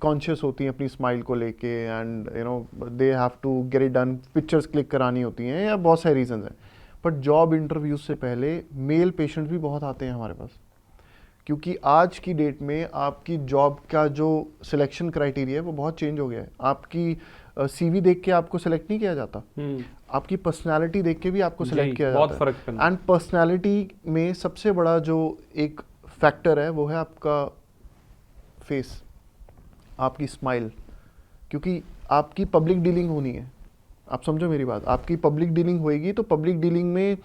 कॉन्शियस होती हैं अपनी स्माइल को लेके, and you know they have to get it done, pictures click करानी होती हैं या बहुत सारे रीजंस हैं। बट जॉब इंटरव्यूज से पहले मेल पेशेंट्स भी बहुत आते हैं हमारे पास, क्योंकि आज की डेट में आपकी जॉब का जो सिलेक्शन क्राइटेरिया है वो बहुत चेंज हो गया है। आपकी सीवी देख के आपको सिलेक्ट नहीं किया जाता, आपकी पर्सनालिटी देख के भी आपको सिलेक्ट किया बहुत जाता फर्क है। एंड पर्सनालिटी में सबसे बड़ा जो एक फैक्टर है वो है आपका फेस, आपकी स्माइल, क्योंकि आपकी पब्लिक डीलिंग होनी है। आप समझो मेरी बात, आपकी पब्लिक डीलिंग होएगी तो पब्लिक डीलिंग में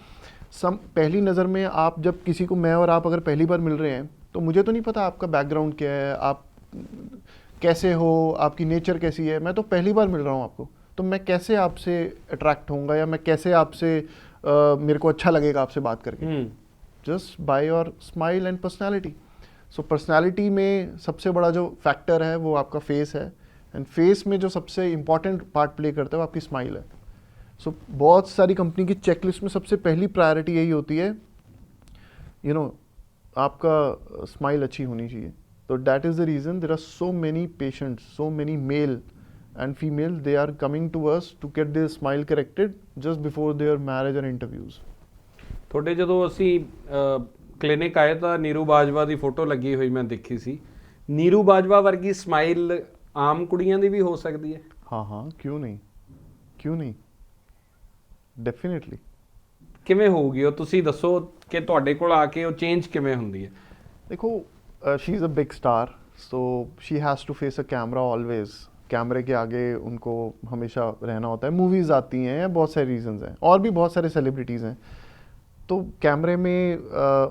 पहली नज़र में आप जब किसी को, मैं और आप अगर पहली बार मिल रहे हैं तो मुझे तो नहीं पता आपका बैकग्राउंड क्या है, आप कैसे हो, आपकी नेचर कैसी है, मैं तो पहली बार मिल रहा हूँ आपको, तो मैं कैसे आपसे अट्रैक्ट होऊंगा या मैं कैसे आपसे मेरे को अच्छा लगेगा आपसे बात करके, just by your smile and personality. So personality में सबसे बड़ा जो फैक्टर है वो आपका फेस है, एंड फेस में जो सबसे इंपॉर्टेंट पार्ट प्ले करता है वो आपकी स्माइल है। सो बहुत सारी कंपनी की चेकलिस्ट में सबसे पहली प्रायोरिटी यही होती है, यू नो आपका स्माइल अच्छी होनी चाहिए। तो that is the reason there are so many patients, so many male and female, they are coming to us to get their smile corrected just before their marriage or interviews। ਤੁਹਾਡੇ ਜਦੋਂ ਅਸੀਂ clinic ਆਏ ਤਾਂ ਨੀਰੂ ਬਾਜਵਾ ਦੀ photo ਲੱਗੀ ਹੋਈ ਮੈਂ ਦੇਖੀ ਸੀ। ਨੀਰੂ ਬਾਜਵਾ ਵਰਗੀ ਸਮਾਈਲ ਆਮ ਕੁੜੀਆਂ ਦੀ ਵੀ ਹੋ ਸਕਦੀ ਹੈ? हाँ हाँ, क्यों नहीं, क्यों नहीं, डेफिनेटली। ਕਿਵੇਂ ਹੋਊਗੀ ਉਹ, ਤੁਸੀਂ ਦੱਸੋ ਕਿ ਤੁਹਾਡੇ ਕੋਲ ਆ ਕੇ ਉਹ ਚੇਂਜ ਕਿਵੇਂ ਹੁੰਦੀ ਹੈ? देखो, she is a big star, so she has to face a camera always, कैमरे के आगे उनको हमेशा रहना होता है। मूवीज़ आती हैं या बहुत सारे रीजंस हैं, और भी बहुत सारे सेलिब्रिटीज़ हैं, तो कैमरे में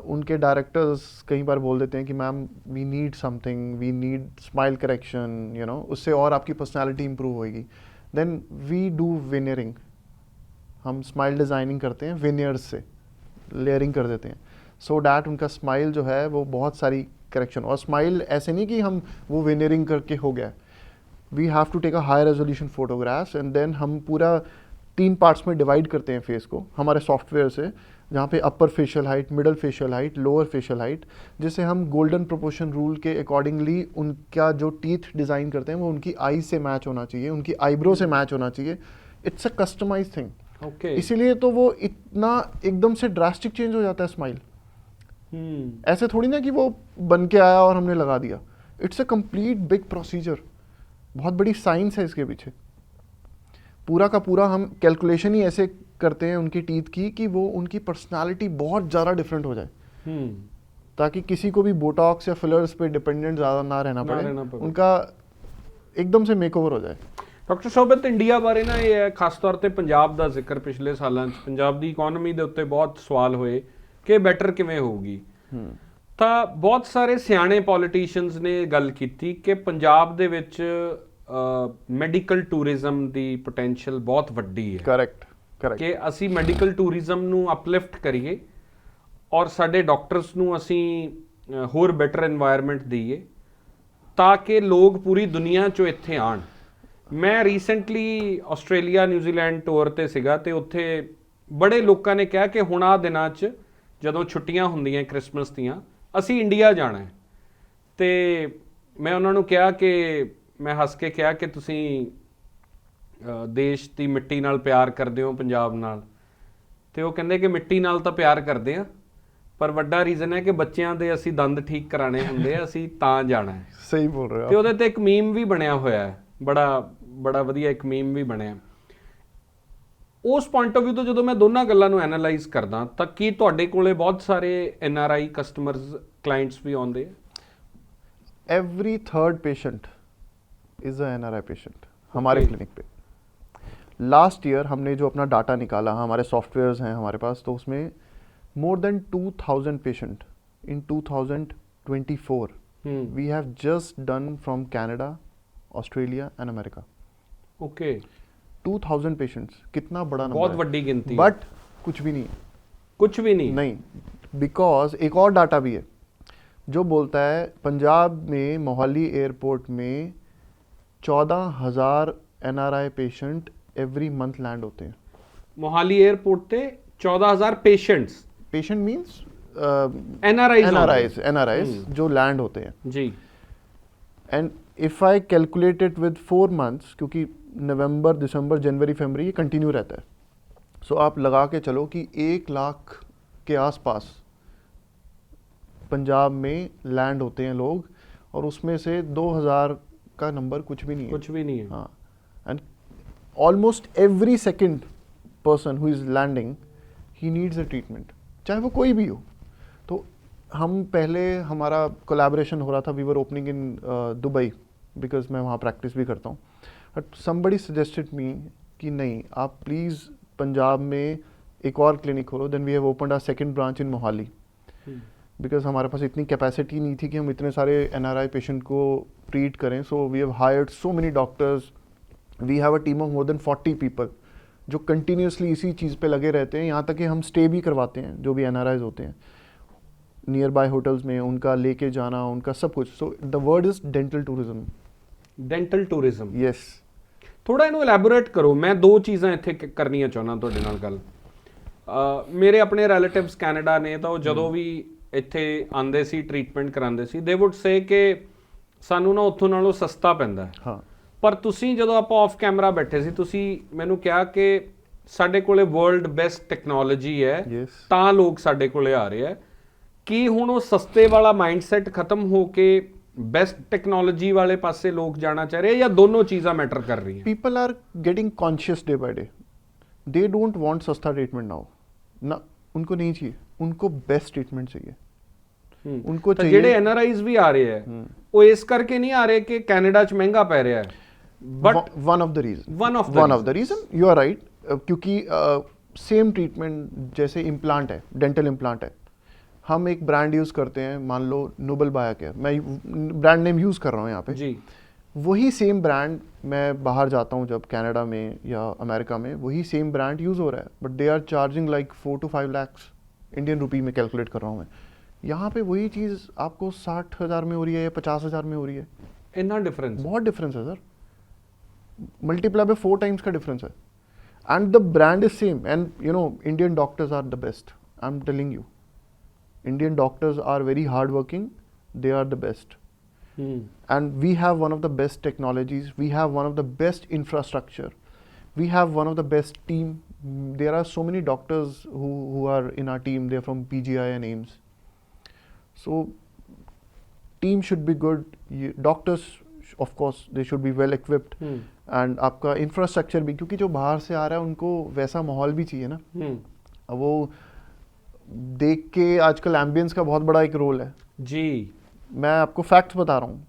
उनके डायरेक्टर्स कई बार बोल देते हैं कि ma'am we need something, we need smile correction, you know, उससे और आपकी पर्सनालिटी इंप्रूव होएगी। देन वी डू विनियरिंग, हम स्माइल डिज़ाइनिंग करते हैं विनियर्स से, लेयरिंग कर देते हैं, सो डैट उनका स्माइल जो है वो बहुत सारी करेक्शन। और स्माइल ऐसे नहीं कि हम वो विनियरिंग करके हो गया, we have to take a high resolution photographs, and then हम पूरा 3 पार्ट्स में डिवाइड करते हैं फेस को हमारे सॉफ्टवेयर से, जहाँ पे upper facial height, middle facial height, lower facial height, जिसे हम गोल्डन प्रोपोर्शन रूल के अकॉर्डिंगली उनका जो टीथ डिज़ाइन करते हैं वो उनकी आई से मैच होना चाहिए, उनकी आईब्रो से मैच होना चाहिए। It's a customise thing, okay. इसीलिए तो वो इतना एकदम से ड्रास्टिक चेंज हो जाता है स्माइल। ऐसे थोड़ी ना कि वो बन के आया और हमने लगा दिया, it's a complete big procedure, बहुत बड़ी साइंस है इसके पीछे। पूरा का पूरा हम कैलकुलेशन ही ऐसे करते हैं उनकी टीथ की कि वो उनकी पर्सनालिटी बहुत ज़्यादा डिफरेंट हो जाए, ताकि किसी को भी बोटॉक्स या फिलर्स पे डिपेंडेंट ज़्यादा ना रहना पड़े, उनका एकदम से मेकओवर हो जाए। ਡਾਕਟਰ ਸ਼ੋਭਿਤ, ਇੰਡੀਆ ਬਾਰੇ ਨਾ ਇਹ ਹੈ, ਖਾਸ ਤੌਰ ਤੇ ਪੰਜਾਬ ਦਾ ਜ਼ਿਕਰ ਪਿਛਲੇ ਸਾਲਾਂ 'ਚ ਪੰਜਾਬ ਦੀ ਇਕਨੋਮੀ ਦੇ ਉੱਤੇ ਬਹੁਤ ਸਵਾਲ ਹੋਏ ਕਿ ਬੈਟਰ ਕਿਵੇਂ ਹੋਊਗੀ। ਤਾਂ ਬਹੁਤ ਸਾਰੇ ਸਿਆਣੇ ਪੋਲੀਟੀਸ਼ੀਅਨਸ ਨੇ ਗੱਲ ਕੀਤੀ ਕਿ ਪੰਜਾਬ ਦੇ ਵਿੱਚ ਮੈਡੀਕਲ ਟੂਰਿਜ਼ਮ ਦੀ ਪੋਟੈਂਸ਼ੀਅਲ ਬਹੁਤ ਵੱਡੀ ਹੈ। ਕਰੈਕਟ ਕਿ ਅਸੀਂ ਮੈਡੀਕਲ ਟੂਰਿਜ਼ਮ ਨੂੰ ਅਪਲਿਫਟ ਕਰੀਏ ਔਰ ਸਾਡੇ ਡਾਕਟਰਸ ਨੂੰ ਅਸੀਂ ਹੋਰ ਬੈਟਰ এনवायरमेंट ਦਈਏ ਤਾਂ ਕਿ ਲੋਕ ਪੂਰੀ ਦੁਨੀਆ 'ਚੋਂ ਇੱਥੇ ਆਣ। ਮੈਂ ਰੀਸੈਂਟਲੀ ਆਸਟ੍ਰੇਲੀਆ ਨਿਊਜ਼ੀਲੈਂਡ ਟੂਰ ਤੇ ਸੀਗਾ ਤੇ ਉੱਥੇ ਬੜੇ ਲੋਕਾਂ ਨੇ ਕਿਹਾ ਕਿ ਹੁਣ ਆਹ ਦਿਨਾਂ 'ਚ ਜਦੋਂ ਛੁੱਟੀਆਂ ਹੁੰਦੀਆਂ ਕ੍ਰਿਸਮਸ ਦੀਆਂ ਅਸੀਂ ਇੰਡੀਆ ਜਾਣਾ ਹੈ। ਤੇ ਮੈਂ ਉਹਨਾਂ ਨੂੰ ਕਿਹਾ ਕਿ ਮੈਂ ਹੱਸ ਕੇ ਕਿਹਾ ਕਿ ਤੁਸੀਂ ਦੇਸ਼ ਦੀ ਮਿੱਟੀ ਨਾਲ ਪਿਆਰ ਕਰਦੇ ਹੋ, ਪੰਜਾਬ ਨਾਲ, ਤੇ ਉਹ ਕਹਿੰਦੇ ਕਿ ਮਿੱਟੀ ਨਾਲ ਤਾਂ ਪਿਆਰ ਕਰਦੇ ਆ ਪਰ ਵੱਡਾ ਰੀਜ਼ਨ ਹੈ ਕਿ ਬੱਚਿਆਂ ਦੇ ਅਸੀਂ ਦੰਦ ਠੀਕ ਕਰਾਣੇ ਹੁੰਦੇ ਆ, ਅਸੀਂ ਤਾਂ ਜਾਣਾ ਹੈ। ਸਹੀ ਬੋਲ ਰਹੇ ਹੋ। ਤੇ ਉਹਦੇ ਤੇ ਇੱਕ ਮੀਮ ਵੀ ਬਣਿਆ ਹੋਇਆ ਹੈ, ਬੜਾ ਵਧੀਆ ਇੱਕ ਮੀਮ ਵੀ ਬਣਿਆ। ਉਸ ਪੁਆਇੰਟ ਆਫ ਵਿਊ ਤੋਂ ਜਦੋਂ ਮੈਂ ਦੋਨਾਂ ਗੱਲਾਂ ਨੂੰ ਐਨਾਲਾਈਜ਼ ਕਰਦਾ ਤਾਂ ਕੀ ਤੁਹਾਡੇ ਕੋਲੇ ਬਹੁਤ ਸਾਰੇ NRI ਕਸਟਮਰਸ, ਕਲਾਇੰਟਸ ਵੀ ਆਉਂਦੇ ਆ? Every 3rd patient is a NRI patient हमारे क्लिनिक पे। लास्ट ईयर हमने जो अपना डाटा निकाला, हमारे सॉफ्टवेयर्स हैं हमारे पास, तो उसमें more than 2000 patient in 2024 we have just done from Canada, Australia and America. Okay, 2000 patients, कितना बड़ा नंबर बहुत है। बड़ी गिनती। बट कुछ भी नहीं है। कुछ भी नहीं? नहीं, बिकॉज एक और डाटा भी है जो बोलता है पंजाब में मोहाली एयरपोर्ट में 14,000 NRI patient every month land होते हैं। मोहाली एयरपोर्ट ते 14,000 पेशेंट्स, पेशेंट मींस एनआरआईज जो लैंड होते हैं जी। And if I calculate it with 4 months, क्योंकि नवंबर दिसंबर जनवरी फरवरी ये कंटिन्यू रहता है, सो आप लगा के चलो कि 1 लाख के आसपास पंजाब में लैंड होते हैं लोग, और उसमें से 2,000 का नंबर कुछ भी नहीं है। कुछ भी नहीं है। हाँ, and almost every second person who is landing he needs a treatment, चाहे वो कोई भी हो। तो हम पहले हमारा कोलैबोरेशन हो रहा था, we were opening in Dubai, because मैं वहाँ प्रैक्टिस भी करता हूँ, बट समबडी सजेस्टेड मी कि नहीं, आप प्लीज़ पंजाब में एक और क्लिनिक खोलो। Then we have opened our second branch in Mohali, because हमारे पास इतनी कैपेसिटी नहीं थी कि हम इतने सारे NRI पेशेंट को ट्रीट करें। So we have hired so many doctors, we have a team of more than 40 people जो कंटिन्यूसली इसी चीज़ पे लगे रहते हैं, यहाँ तक कि हम स्टे भी करवाते हैं जो भी NRIs होते हैं नियर बाय होटल्स में, उनका लेके जाना, उनका सब कुछ। So the word is dental tourism. Dental tourism, yes. ਥੋੜਾ ਇਹਨੂੰ ਐਲੈਬੋਰੇਟ ਕਰੋ। ਮੈਂ ਦੋ ਚੀਜ਼ਾਂ ਇੱਥੇ ਕਰਨੀਆਂ ਚਾਹੁੰਦਾ ਤੁਹਾਡੇ ਨਾਲ ਗੱਲ। ਮੇਰੇ ਆਪਣੇ ਰਿਲੇਟਿਵਸ ਕੈਨੇਡਾ ਨੇ, ਤਾਂ ਉਹ ਜਦੋਂ ਵੀ ਇੱਥੇ ਆਉਂਦੇ ਸੀ ਟ੍ਰੀਟਮੈਂਟ ਕਰਾਉਂਦੇ ਸੀ, ਦੇ ਵੁੱਡ ਸੇ ਕਿ ਸਾਨੂੰ ਨਾ ਉੱਥੋਂ ਨਾਲੋਂ ਸਸਤਾ ਪੈਂਦਾ। ਹਾਂ, ਪਰ ਤੁਸੀਂ ਜਦੋਂ ਆਪਾਂ ਆਫ ਕੈਮਰਾ ਬੈਠੇ ਸੀ, ਤੁਸੀਂ ਮੈਨੂੰ ਕਿਹਾ ਕਿ ਸਾਡੇ ਕੋਲੇ ਵਰਲਡ ਬੈਸਟ ਟੈਕਨੋਲੋਜੀ ਹੈ, ਤਾਂ ਲੋਕ ਸਾਡੇ ਕੋਲੇ ਆ ਰਹੇ ਆ। ਕੀ ਹੁਣ ਉਹ ਸਸਤੇ ਵਾਲਾ ਮਾਈਂਡਸੈਟ ਖਤਮ ਹੋ ਕੇ बेस्ट टेक्नोलॉजी वाले पास से लोग जाना चाह रहे हैं, या दोनों चीज़ें मैटर कर रही हैं? People are getting conscious day by day. They don't want सस्ता ट्रीटमेंट नाउ ना, उनको नहीं चाहिए, उनको बेस्ट ट्रीटमेंट चाहिए। उनको चाहिए। जेडे NRIs भी आ रहे हैं वो इस करके नहीं आ रहे कि कनाडा च महंगा पै रहा है, but one of the reason you are right, क्योंकि सेम ट्रीटमेंट जैसे इम्प्लांट है, डेंटल इम्प्लांट है, हम एक ब्रांड यूज़ करते हैं, मान लो नोबल बाया केयर, मैं ब्रांड नेम यूज़ कर रहा हूँ यहाँ पे जी। वही सेम ब्रांड मैं बाहर जाता हूँ जब कनाडा में या अमेरिका में, वही सेम ब्रांड यूज़ हो रहा है, but they are charging like 4 to 5 lakhs Indian rupee में कैलकुलेट कर रहा हूँ मैं। यहाँ पे वही चीज़ आपको 60,000 में हो रही है या 50,000 में हो रही है। इतना डिफरेंस? बहुत डिफरेंस है सर, मल्टीप्लाई बाय 4 times का डिफरेंस है, and the brand is same. And you know Indian doctors are the best, I am telling you. Indian doctors are very hardworking, they are the best. And we have one of the best technologies, we have one of the best infrastructure, we have one of the best team. There are so many doctors who are in our team, they're from PGI and AIMS. So team should be good, doctors of course they should be well equipped, and आपका infrastructure भी, क्योंकि जो बाहर से आ रहा है उनको वैसा माहौल भी चाहिए ना। अब वो देख के आजकल एम्बियंस का बहुत बड़ा एक रोल है जी। मैं आपको फैक्ट्स बता रहा हूँ,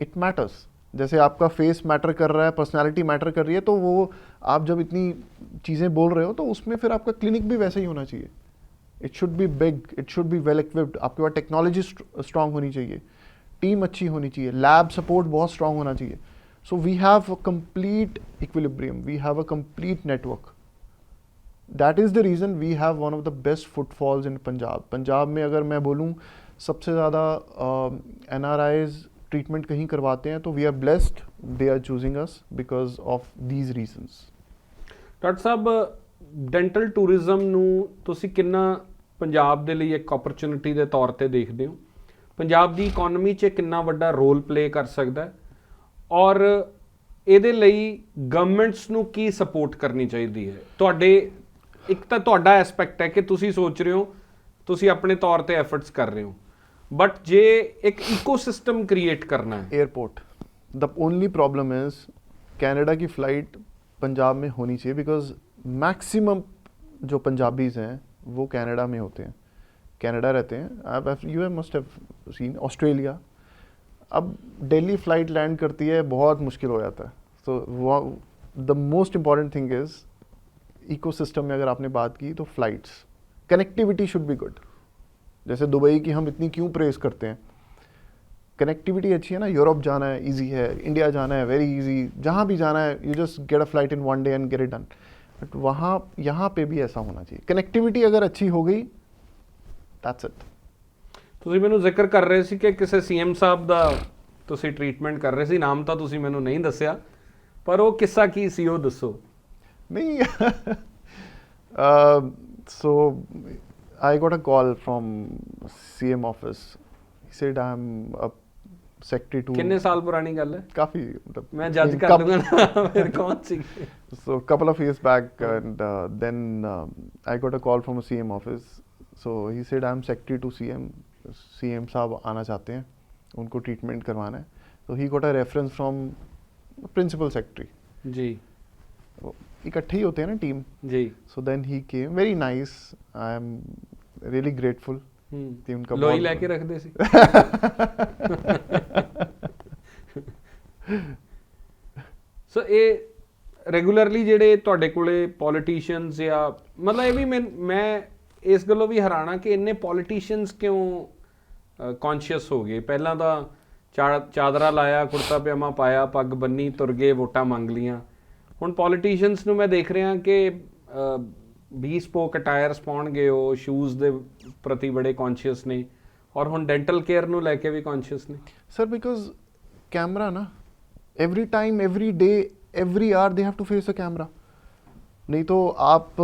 इट मैटर्स। जैसे आपका फेस मैटर कर रहा है, पर्सनालिटी मैटर कर रही है, तो वो आप जब इतनी चीज़ें बोल रहे हो तो उसमें फिर आपका क्लिनिक भी वैसे ही होना चाहिए। It should be big, it should be well equipped, आपके पास टेक्नोलॉजी स्ट्रांग होनी चाहिए, टीम अच्छी होनी चाहिए, लैब सपोर्ट बहुत स्ट्रांग होना चाहिए। So we have a complete equilibrium, we have a complete network. That is the reason we have one of the best footfalls in Punjab. Punjab में अगर मैं बोलूँ सबसे ज़्यादा NRIs ट्रीटमेंट कहीं करवाते हैं, तो we are blessed, they are choosing us because of these reasons. Doctor Sahib, dental tourism ਨੂੰ ਤੁਸੀਂ ਕਿੰਨਾ ਪੰਜਾਬ ਦੇ ਲਈ ਇੱਕ ਓਪਰਚੁਨਿਟੀ ਦੇ ਤੌਰ ਤੇ ਦੇਖਦੇ ਹੋ? ਪੰਜਾਬ ਦੀ ਇਕਨੋਮੀ 'ਚ ਕਿੰਨਾ ਵੱਡਾ ਰੋਲ ਪਲੇ ਕਰ ਸਕਦਾ ਹੈ, ਔਰ ਇਹਦੇ ਲਈ ਗਵਰਨਮੈਂਟਸ ਨੂੰ ਕੀ ਸਪੋਰਟ ਕਰਨੀ ਚਾਹੀਦੀ ਹੈ? ਤੁਹਾਡੇ ਇੱਕ ਤਾਂ ਤੁਹਾਡਾ ਐਸਪੈਕਟ ਹੈ ਕਿ ਤੁਸੀਂ ਸੋਚ ਰਹੇ ਹੋ, ਤੁਸੀਂ ਆਪਣੇ ਤੌਰ ਤੇ ਐਫਰਟਸ ਕਰ ਰਹੇ ਹੋ, बट जे एक इकोसिस्टम क्रिएट करना है। Airport, the only problem is Canada की फ़्लाइट पंजाब में होनी चाहिए, बिकॉज मैक्सिमम जो पंजाबीज़ हैं वो कनाडा में होते हैं, कनाडा रहते हैं। You must have seen Australia. अब दिल्ली फ़्लाइट लैंड करती है, बहुत मुश्किल हो जाता है। तो the most important thing is ecosystem में अगर आपने बात की तो flights, connectivity should be good. जैसे दुबई की हम इतनी क्यों प्रेस करते हैं, कनेक्टिविटी अच्छी है ना। यूरोप जाना है इजी है, इंडिया जाना है वेरी इजी, जहाँ भी जाना है you just get a flight in 1 day and gate it done. But वहाँ यहाँ पे भी ऐसा होना चाहिए, कनेक्टिविटी अगर अच्छी हो गई, दैट्स इट। ਤੁਸੀਂ ਮੈਨੂੰ ਜ਼ਿਕਰ ਕਰ ਰਹੇ ਸੀ ਕਿ ਕਿਸੇ ਸੀਐਮ ਸਾਹਿਬ ਦਾ ਤੁਸੀਂ ਟ੍ਰੀਟਮੈਂਟ ਕਰ ਰਹੇ ਸੀ, ਨਾਮ ਤਾਂ ਤੁਸੀਂ ਮੈਨੂੰ ਨਹੀਂ ਦੱਸਿਆ, ਪਰ ਉਹ ਕਿੱਸਾ ਕੀ ਸੀ ਉਹ ਦੱਸੋ। नहीं so I got a call from CM office. He said I'm a secretary to ਕਿੰਨੇ ਸਾਲ ਪੁਰਾਣੀ ਗੱਲ ਹੈ? काफी मतलब ਮੈਂ ਜੱਜ in ਕਰ ਲੂੰਗਾ ਨਾ ਫਿਰ ਕੌਣ ਸੀ। so couple of years back and then I got a call from a CM office. So he said I'm secretary to CM साहब आना चाहते हैं, उनको ट्रीटमेंट करवाना है। So he got a reference from principal secretary. जी इकट्ठे ही होते हैं ना टीम। जी। So then he came, very nice. I am really grateful कि उनका ਲੋਈ बहुत- ਲੈ ਕੇ ਰੱਖਦੇ ਸੀ। ਸੋ ਇਹ ਰੈਗੂਲਰਲੀ ਜਿਹੜੇ ਤੁਹਾਡੇ ਕੋਲੇ ਪੋਲੀਟੀਸ਼ੀਅਨਸ ਜਾਂ ਮਤਲਬ ਇਹ ਵੀ ਮੈਂ ਇਸ ਗੱਲੋਂ ਵੀ ਹੈਰਾਨਾ ਕਿ ਇੰਨੇ ਪੋਲੀਟੀਸ਼ੀਅਨਸ ਕਿਉਂ ਕੌਨਸ਼ੀਅਸ ਹੋ ਗਏ। ਪਹਿਲਾਂ ਤਾਂ ਚਾਦਰਾ ਲਾਇਆ, ਕੁੜਤਾ ਪਜਾਮਾ ਪਾਇਆ, ਪੱਗ ਬੰਨੀ, ਤੁਰ ਗਏ, ਵੋਟਾਂ ਮੰਗ ਲੀਆਂ। ਹੁਣ ਪੋਲੀਟੀਸ਼ੀਅਨਸ ਨੂੰ ਮੈਂ ਦੇਖ ਰਿਹਾ ਕਿ 20 ਸਪੋਕ ਅਟਾਇਰਸ ਪਾਉਣਗੇ, ਉਹ ਸ਼ੂਜ਼ ਦੇ ਪ੍ਰਤੀ ਬੜੇ ਕੌਨਸ਼ੀਅਸ ਨੇ, ਔਰ ਹੁਣ ਡੈਂਟਲ ਕੇਅਰ ਨੂੰ ਲੈ ਕੇ ਵੀ ਕੌਨਸ਼ੀਅਸ ਨੇ। सर बिकॉज कैमरा ना, every time, every day, every hour they have to face a camera. नहीं तो आप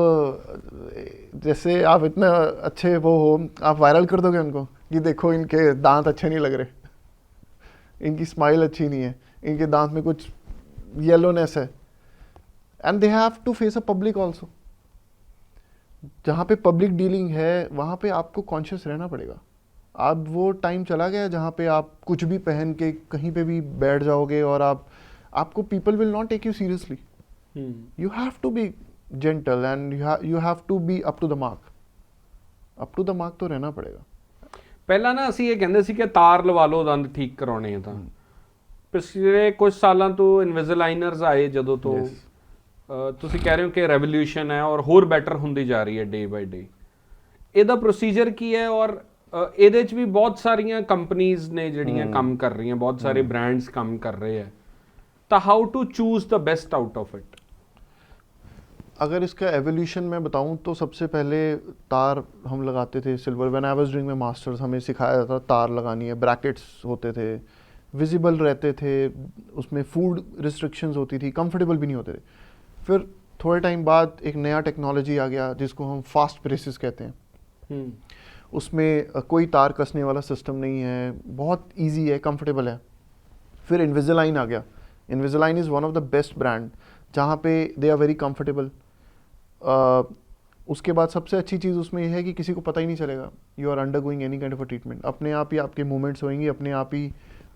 जैसे आप इतना अच्छे वो हो, आप वायरल कर दोगे उनको कि देखो इनके दांत अच्छे नहीं लग रहे, इनकी स्माइल अच्छी नहीं है, इनके दांत में कुछ येलोनेस है, and they have to face a public also. जहाँ पे पब्लिक डीलिंग है वहाँ पे आपको कॉन्शियस रहना पड़ेगा। अब वो टाइम चला गया जहाँ पे आप कुछ भी पहन के कहीं पे भी बैठ जाओगे और आपको people will not take you seriously. You have to be gentle and you have to be up to the mark. Up to the mark तो रहना पड़ेगा। ਪਹਿਲਾਂ ਨਾ ਅਸੀਂ ਇਹ ਕਹਿੰਦੇ ਸੀ ਕਿ ਤਾਰ ਲਵਾ ਲਓ ਦੰਦ ਠੀਕ ਕਰਾਉਣੇ ਆ ਤਾਂ। ਪਿਛਲੇ ਕੁਝ ਸਾਲਾਂ ਤੋਂ ਇਨਵਿਜ਼ਲਾਈਨਰਸ ਆਏ ਜਦੋਂ ਤੋਂ Yes. ਤੁਸੀਂ ਕਹਿ ਰਹੇ ਹੋ ਕਿ ਰੈਵੋਲੂਸ਼ਨ ਹੈ ਔਰ ਹੋਰ ਬੈਟਰ ਹੁੰਦੀ ਜਾ ਰਹੀ ਹੈ ਡੇ ਬਾਈ ਡੇ। ਇਹਦਾ ਪ੍ਰੋਸੀਜਰ ਕੀ ਹੈ ਔਰ ਇਹਦੇ 'ਚ ਵੀ ਬਹੁਤ ਸਾਰੀਆਂ ਕੰਪਨੀਆਂ ਨੇ ਜਿਹੜੀਆਂ ਕੰਮ ਕਰ ਰਹੀਆਂ, ਬਹੁਤ ਸਾਰੇ ਬ੍ਰਾਂਡਸ ਕੰਮ ਕਰ ਰਹੇ ਹੈ, ਤਾਂ how to choose the best out of it? अगर इसका एवोल्यूशन मैं बताऊं तो सबसे पहले तार हम लगाते थे silver. When I was doing my masters हमें सिखाया जाता तार लगानी है, ब्रैकेट्स होते थे, विजिबल रहते थे, उसमें फूड रिस्ट्रिक्शंस होती थी, कंफर्टेबल भी नहीं होते थे। फिर थोड़े टाइम बाद एक नया टेक्नोलॉजी आ गया जिसको हम फास्ट ब्रेसेस कहते हैं। उसमें कोई तार कसने वाला सिस्टम नहीं है, बहुत ईजी है, कंफर्टेबल है। फिर इन्विजिलाइन आ गया। Invisalign is one of the best brand जहाँ पे दे आर वेरी कंफर्टेबल। उसके बाद सबसे अच्छी चीज़ उसमें यह है कि किसी को पता ही नहीं चलेगा you are undergoing any kind of a treatment. अपने आप ही आपके मूवमेंट्स होंगी, अपने आप ही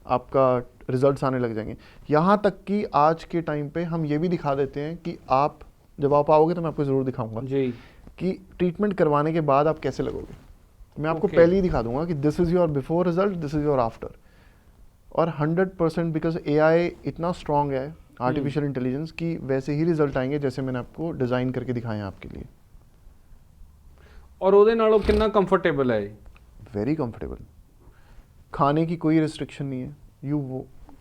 आपका रिजल्ट्स आने लग जाएंगे। यहाँ तक कि आज के टाइम पे हम ये भी दिखा देते हैं कि आप जब आप आओगे तो मैं आपको ज़रूर दिखाऊंगा जी कि ट्रीटमेंट करवाने के बाद आप कैसे लगोगे। मैं आपको Okay. पहले ही दिखा दूंगा कि this is your before result, this is your after. और 100% बिकॉज AI इतना स्ट्रॉन्ग है, आर्टिफिशियल इंटेलिजेंस, की वैसे ही रिजल्ट आएंगे जैसे मैंने आपको डिज़ाइन करके दिखाए हैं आपके लिए। ਔਰ ਉਹਦੇ ਨਾਲ ਉਹ ਕਿੰਨਾ ਕੰਫਰਟੇਬਲ ਹੈ? Very comfortable. खाने की कोई रिस्ट्रिक्शन नहीं है,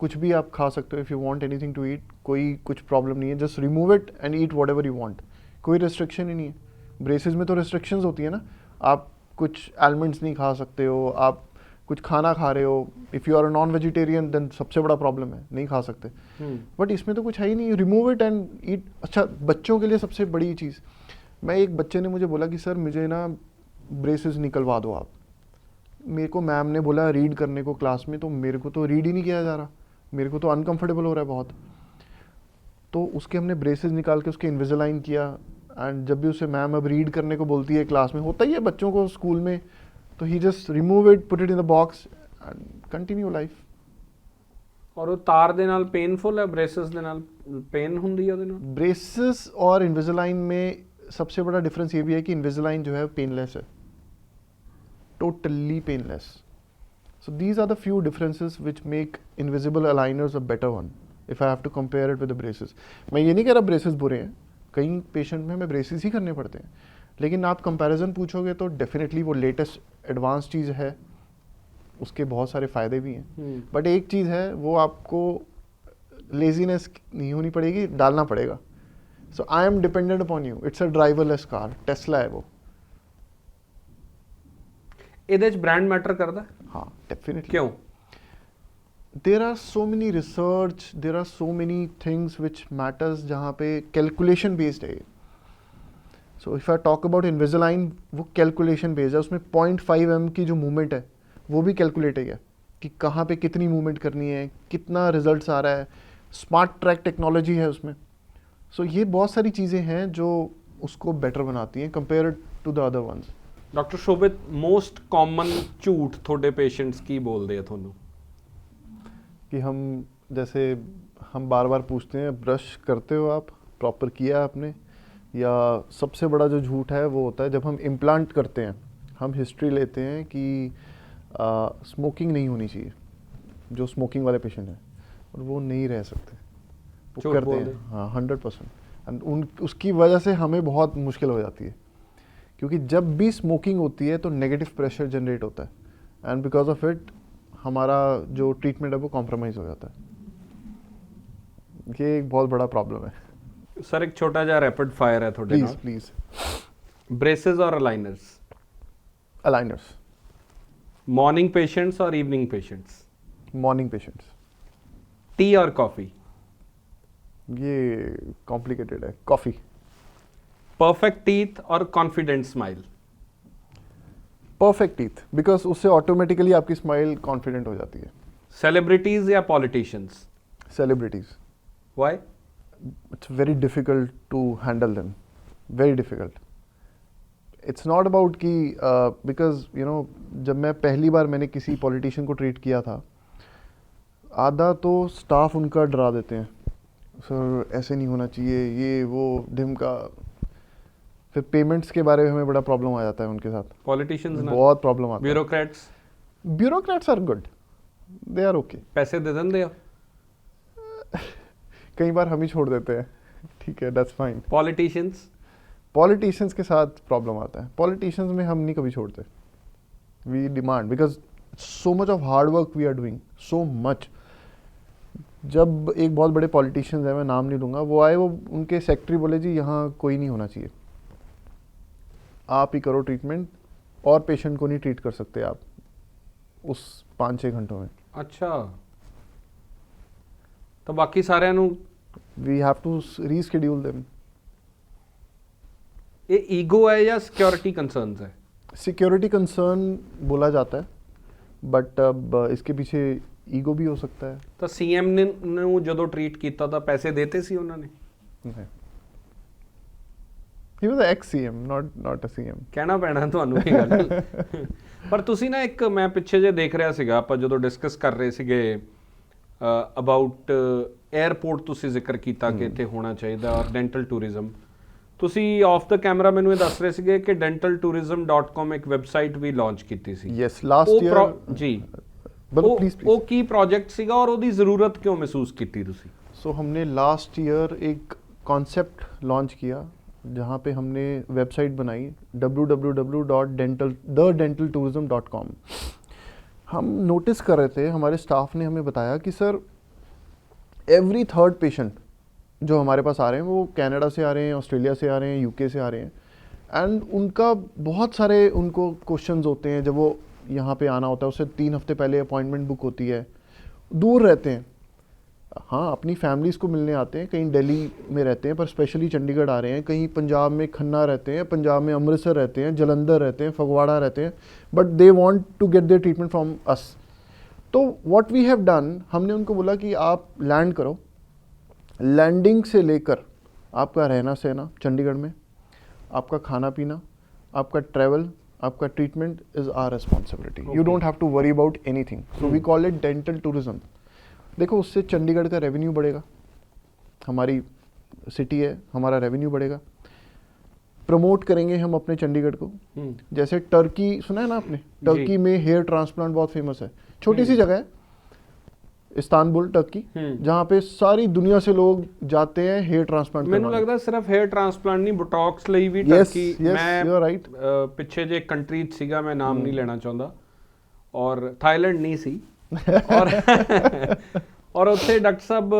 कुछ भी आप खा सकते हो। If you want anything to eat, कोई कुछ प्रॉब्लम नहीं है, just remove it and eat whatever you want. कोई रिस्ट्रिक्शन ही नहीं है। ब्रेसेस में तो रिस्ट्रिक्शंस होती है ना, आप कुछ आलमंड्स नहीं खा सकते हो, आप कुछ खाना खा रहे हो, if you are a non vegetarian then सबसे बड़ा प्रॉब्लम है, नहीं खा सकते। बट इसमें तो कुछ है ही नहीं, रिमूव इट एंड ईट। अच्छा, बच्चों के लिए सबसे बड़ी चीज़, मैं एक बच्चे ने मुझे बोला कि सर मुझे ना ब्रेसेस निकलवा दो आप। मेरे को मैम ने बोला रीड करने को क्लास में, तो मेरे को तो रीड ही नहीं किया जा रहा, मेरे को तो अनकंफर्टेबल हो रहा है बहुत। तो उसके हमने ब्रेसेस निकाल के उसके इन्विजिलाइन किया, एंड जब भी उसे मैम अब रीड करने को बोलती है क्लास में, होता ही है बच्चों को स्कूल में, तो he just remove it, put it in the box and continue life. ਔਰ ਉਹ ਤਾਰ ਦੇ ਨਾਲ ਪੇਨਫੁਲ ਹੈ? ਬ੍ਰੇਸਸ ਦੇ ਨਾਲ ਪੇਨ ਹੁੰਦੀ ਹੈ ਉਹਦੇ ਨਾਲ? ब्रेसेस और इन्विजिलाइन में सबसे बड़ा डिफरेंस ये भी है कि इन्विजिलाइन जो है पेनलेस है, totally painless. So these are the few differences which make invisible aligners a better one if I have to compare it with the braces. मैं ये नहीं कह रहा ब्रेसेस बुरे हैं, कई पेशेंट में हमें ब्रेसेस ही करने पड़ते हैं, लेकिन आप कंपैरिजन पूछोगे तो डेफिनेटली वो लेटेस्ट एडवांस चीज़ है, उसके बहुत सारे फ़ायदे भी हैं। बट एक चीज़ है, वो आपको लेजीनेस नहीं होनी पड़ेगी, डालना पड़ेगा। So I am dependent upon you. It's a driverless car, Tesla है वो. ਇਹਦੇ ਚ ਬ੍ਰਾਂਡ ਮੈਟਰ ਕਰਦਾ? हाँ डेफिनेटली. ਕਿਉਂ? there are so many research, there are so many things which matters जहाँ पे calculation based है. so if I talk about Invisalign, वो calculation based है. उसमें 0.5 mm की जो movement है वो भी calculated है कि कहाँ पे कितनी movement करनी है, कितना results आ रहा है. smart track technology है उसमें. so ये बहुत सारी चीज़ें हैं जो उसको better बनाती हैं compared to the other ones. Doctor Shobhit, most common ਝੂਠ ਤੁਹਾਡੇ ਪੇਸ਼ੈਂਟਸ ਕੀ ਬੋਲਦੇ ਆ ਤੁਹਾਨੂੰ? कि हम जैसे हम बार बार पूछते हैं ब्रश करते हो आप, प्रॉपर किया आपने, या सबसे बड़ा जो झूठ है वो होता है जब हम इम्प्लांट करते हैं, हम हिस्ट्री लेते हैं कि स्मोकिंग नहीं होनी चाहिए, जो स्मोकिंग वाले पेशेंट हैं, और वो नहीं रह सकते, वो झूठ करते बोल हैं. रहे. हाँ 100%. एंड उसकी वजह से हमें बहुत मुश्किल हो जाती है, क्योंकि जब भी स्मोकिंग होती है तो नेगेटिव प्रेशर जनरेट होता है, एंड बिकॉज ऑफ इट हमारा जो ट्रीटमेंट है वो कॉम्प्रोमाइज़ हो जाता है. ये एक बहुत बड़ा प्रॉब्लम है. ਸਰ ਇੱਕ ਛੋਟਾ ਜਿਹਾ ਰੈਪਿਡ ਫਾਇਰ ਹੈ ਤੁਹਾਡੇ प्लीज़ ਨਾਲ. प्लीज़. ਬ੍ਰੇਸਿਸ ਔਰ ਅਲਾਈਨਰਸ? अलाइनर्स. ਮਾਰਨਿੰਗ ਪੇਸ਼ੈਂਟਸ ਔਰ evening patients? Morning patients. Tea और कॉफ़ी? ये कॉम्प्लिकेटेड है. कॉफ़ी. परफेक्ट टीथ और confident smile? Perfect teeth, because उससे ऑटोमेटिकली आपकी स्माइल कॉन्फिडेंट हो जाती है. सेलिब्रिटीज या politicians? Celebrities. Why? It's very difficult to handle them, very difficult. It's not about कि बिकॉज यू नो जब मैं पहली बार मैंने किसी पॉलिटिशियन को ट्रीट किया था, आधा तो स्टाफ उनका डरा देते हैं, सर ऐसे नहीं होना चाहिए, ये वो ढिमका. फिर पेमेंट्स के बारे में हमें बड़ा प्रॉब्लम आ जाता है उनके साथ. पॉलिटिशियंस ना? बहुत प्रॉब्लम आता है. Bureaucrats? Bureaucrats are good, they are okay. पैसे दे देंगे? कई बार हम ही छोड़ देते हैं, ठीक है, दैट्स फाइन. पॉलिटिशियंस? पॉलिटिशियंस के साथ प्रॉब्लम आता है. पॉलिटिशियंस में हम नहीं कभी छोड़ते. We demand, because so much of hard work we are doing, so much. जब एक बहुत बड़े पॉलिटिशियंस हैं, मैं नाम नहीं लूँगा, वो आए, वो उनके सेक्रेटरी बोले जी यहाँ कोई नहीं होना चाहिए, आप ही करो ट्रीटमेंट, और पेशेंट को नहीं ट्रीट कर सकते आप उस 5-6 घंटों में. अच्छा, तो बाकी साਰਿਆਂ ਨੂੰ we have to reschedule them. ਇਹ ਈਗੋ ਹੈ ਜਾਂ ਸਿਕਿਉਰਿਟੀ ਕੰਸर्न्स है? सिक्योरिटी कंसर्न बोला जाता है, बट अब इसके पीछे ईगो भी हो सकता है. ਤਾਂ ਸੀਐਮ ਨੇ ਨੂੰ ਜਦੋਂ ਟਰੀਟ ਕੀਤਾ ਤਾਂ ਪੈਸੇ ਦੇਤੇ ਸੀ ਉਹਨਾਂ ਨੇ? नहीं. He was an ex-CM, not a CM. ਕਹਿਣਾ ਪੈਣਾ ਤੁਹਾਨੂੰ ਇਹ ਗੱਲ. ਪਰ ਤੁਸੀਂ ਨਾ ਇੱਕ, ਮੈਂ ਪਿੱਛੇ ਜੇ ਦੇਖ ਰਿਹਾ ਸੀਗਾ, ਆਪਾਂ ਜਦੋਂ ਡਿਸਕਸ ਕਰ ਰਹੇ ਸੀਗੇ ਅਬਾਊਟ 에ਅਰਪੋਰਟ, ਤੁਸੀਂ ਜ਼ਿਕਰ ਕੀਤਾ ਕਿ ਇੱਥੇ ਹੋਣਾ ਚਾਹੀਦਾ, ਔਰ ਡੈਂਟਲ ਟੂਰਿਜ਼ਮ. ਤੁਸੀਂ ਆਫ ਦਾ ਕੈਮਰਾ ਮੈਨੂੰ ਇਹ ਦੱਸ ਰਹੇ ਸੀਗੇ ਕਿ dentaltourism.com ਇੱਕ ਵੈਬਸਾਈਟ ਵੀ ਲਾਂਚ ਕੀਤੀ ਸੀ. Yes, last year. ਜੀ, बोलो प्लीज ਉਹ ਕੀ ਪ੍ਰੋਜੈਕਟ ਸੀਗਾ ਔਰ ਉਹਦੀ ਜ਼ਰੂरत ਕਿਉਂ ਮਹਿਸੂਸ ਕੀਤੀ ਤੁਸੀਂ? सो हमने लास्ट ईयर एक कॉन्सेप्ट लॉन्च किया, जहाँ पे हमने वेबसाइट बनाई www.thedentaltourism.com. हम नोटिस कर रहे थे, हमारे स्टाफ ने हमें बताया कि सर एवरी थर्ड पेशेंट जो हमारे पास आ रहे हैं वो कनाडा से आ रहे हैं, ऑस्ट्रेलिया से आ रहे हैं, यूके से आ रहे हैं, एंड उनका बहुत सारे उनको क्वेश्चंस होते हैं. जब वो यहाँ पे आना होता है उससे 3 हफ्ते पहले अपॉइंटमेंट बुक होती है, दूर रहते हैं. हाँ, अपनी फैमिलीज़ को मिलने आते हैं, कहीं दिल्ली में रहते हैं पर स्पेशली चंडीगढ़ आ रहे हैं, कहीं पंजाब में खन्ना रहते हैं, पंजाब में अमृतसर रहते हैं, जलंधर रहते हैं, फगवाड़ा रहते हैं, but they want to get their treatment from us. तो व्हाट वी हैव डन, हमने उनको बोला कि आप लैंड करो, लैंडिंग से लेकर आपका रहना सहना चंडीगढ़ में, आपका खाना पीना, आपका ट्रैवल, आपका treatment is our responsibility. You don't have to worry about anything. So we call it dental tourism. देखो, उससे चंडीगढ़ का रेवेन्यू बढ़ेगा, हमारी सिटी है, हमारा रेवेन्यू बढ़ेगा. प्रमोट करेंगे हम अपने चंडीगढ़ को. जैसे टर्की सुना है ना आपने, टर्की में हेयर ट्रांसप्लांट बहुत फेमस है. छोटी सी जगह है, इस्तांबुल टर्की, जहाँ पे सारी दुनिया से लोग जाते हैं हेयर ट्रांसप्लांट. ਮੈਨੂੰ ਲੱਗਦਾ ਸਿਰਫ हेयर ट्रांसप्लांट ਨਹੀਂ, ਬੋਟੌਕਸ ਲਈ ਵੀ Yes, ਟਰਕੀ. yes, ਮੈਂ you are right. ਪਿੱਛੇ ਜੇ ਕੰਟਰੀ ਸੀਗਾ, ਮੈਂ ਨਾਮ ਨਹੀਂ ਲੈਣਾ ਚਾਹੁੰਦਾ, ਔਰ ਥਾਈਲੈਂਡ ਨਹੀਂ ਸੀ, ਔਰ ਔਰ ਉੱਥੇ ਡਾਕਟਰ ਸਾਹਿਬ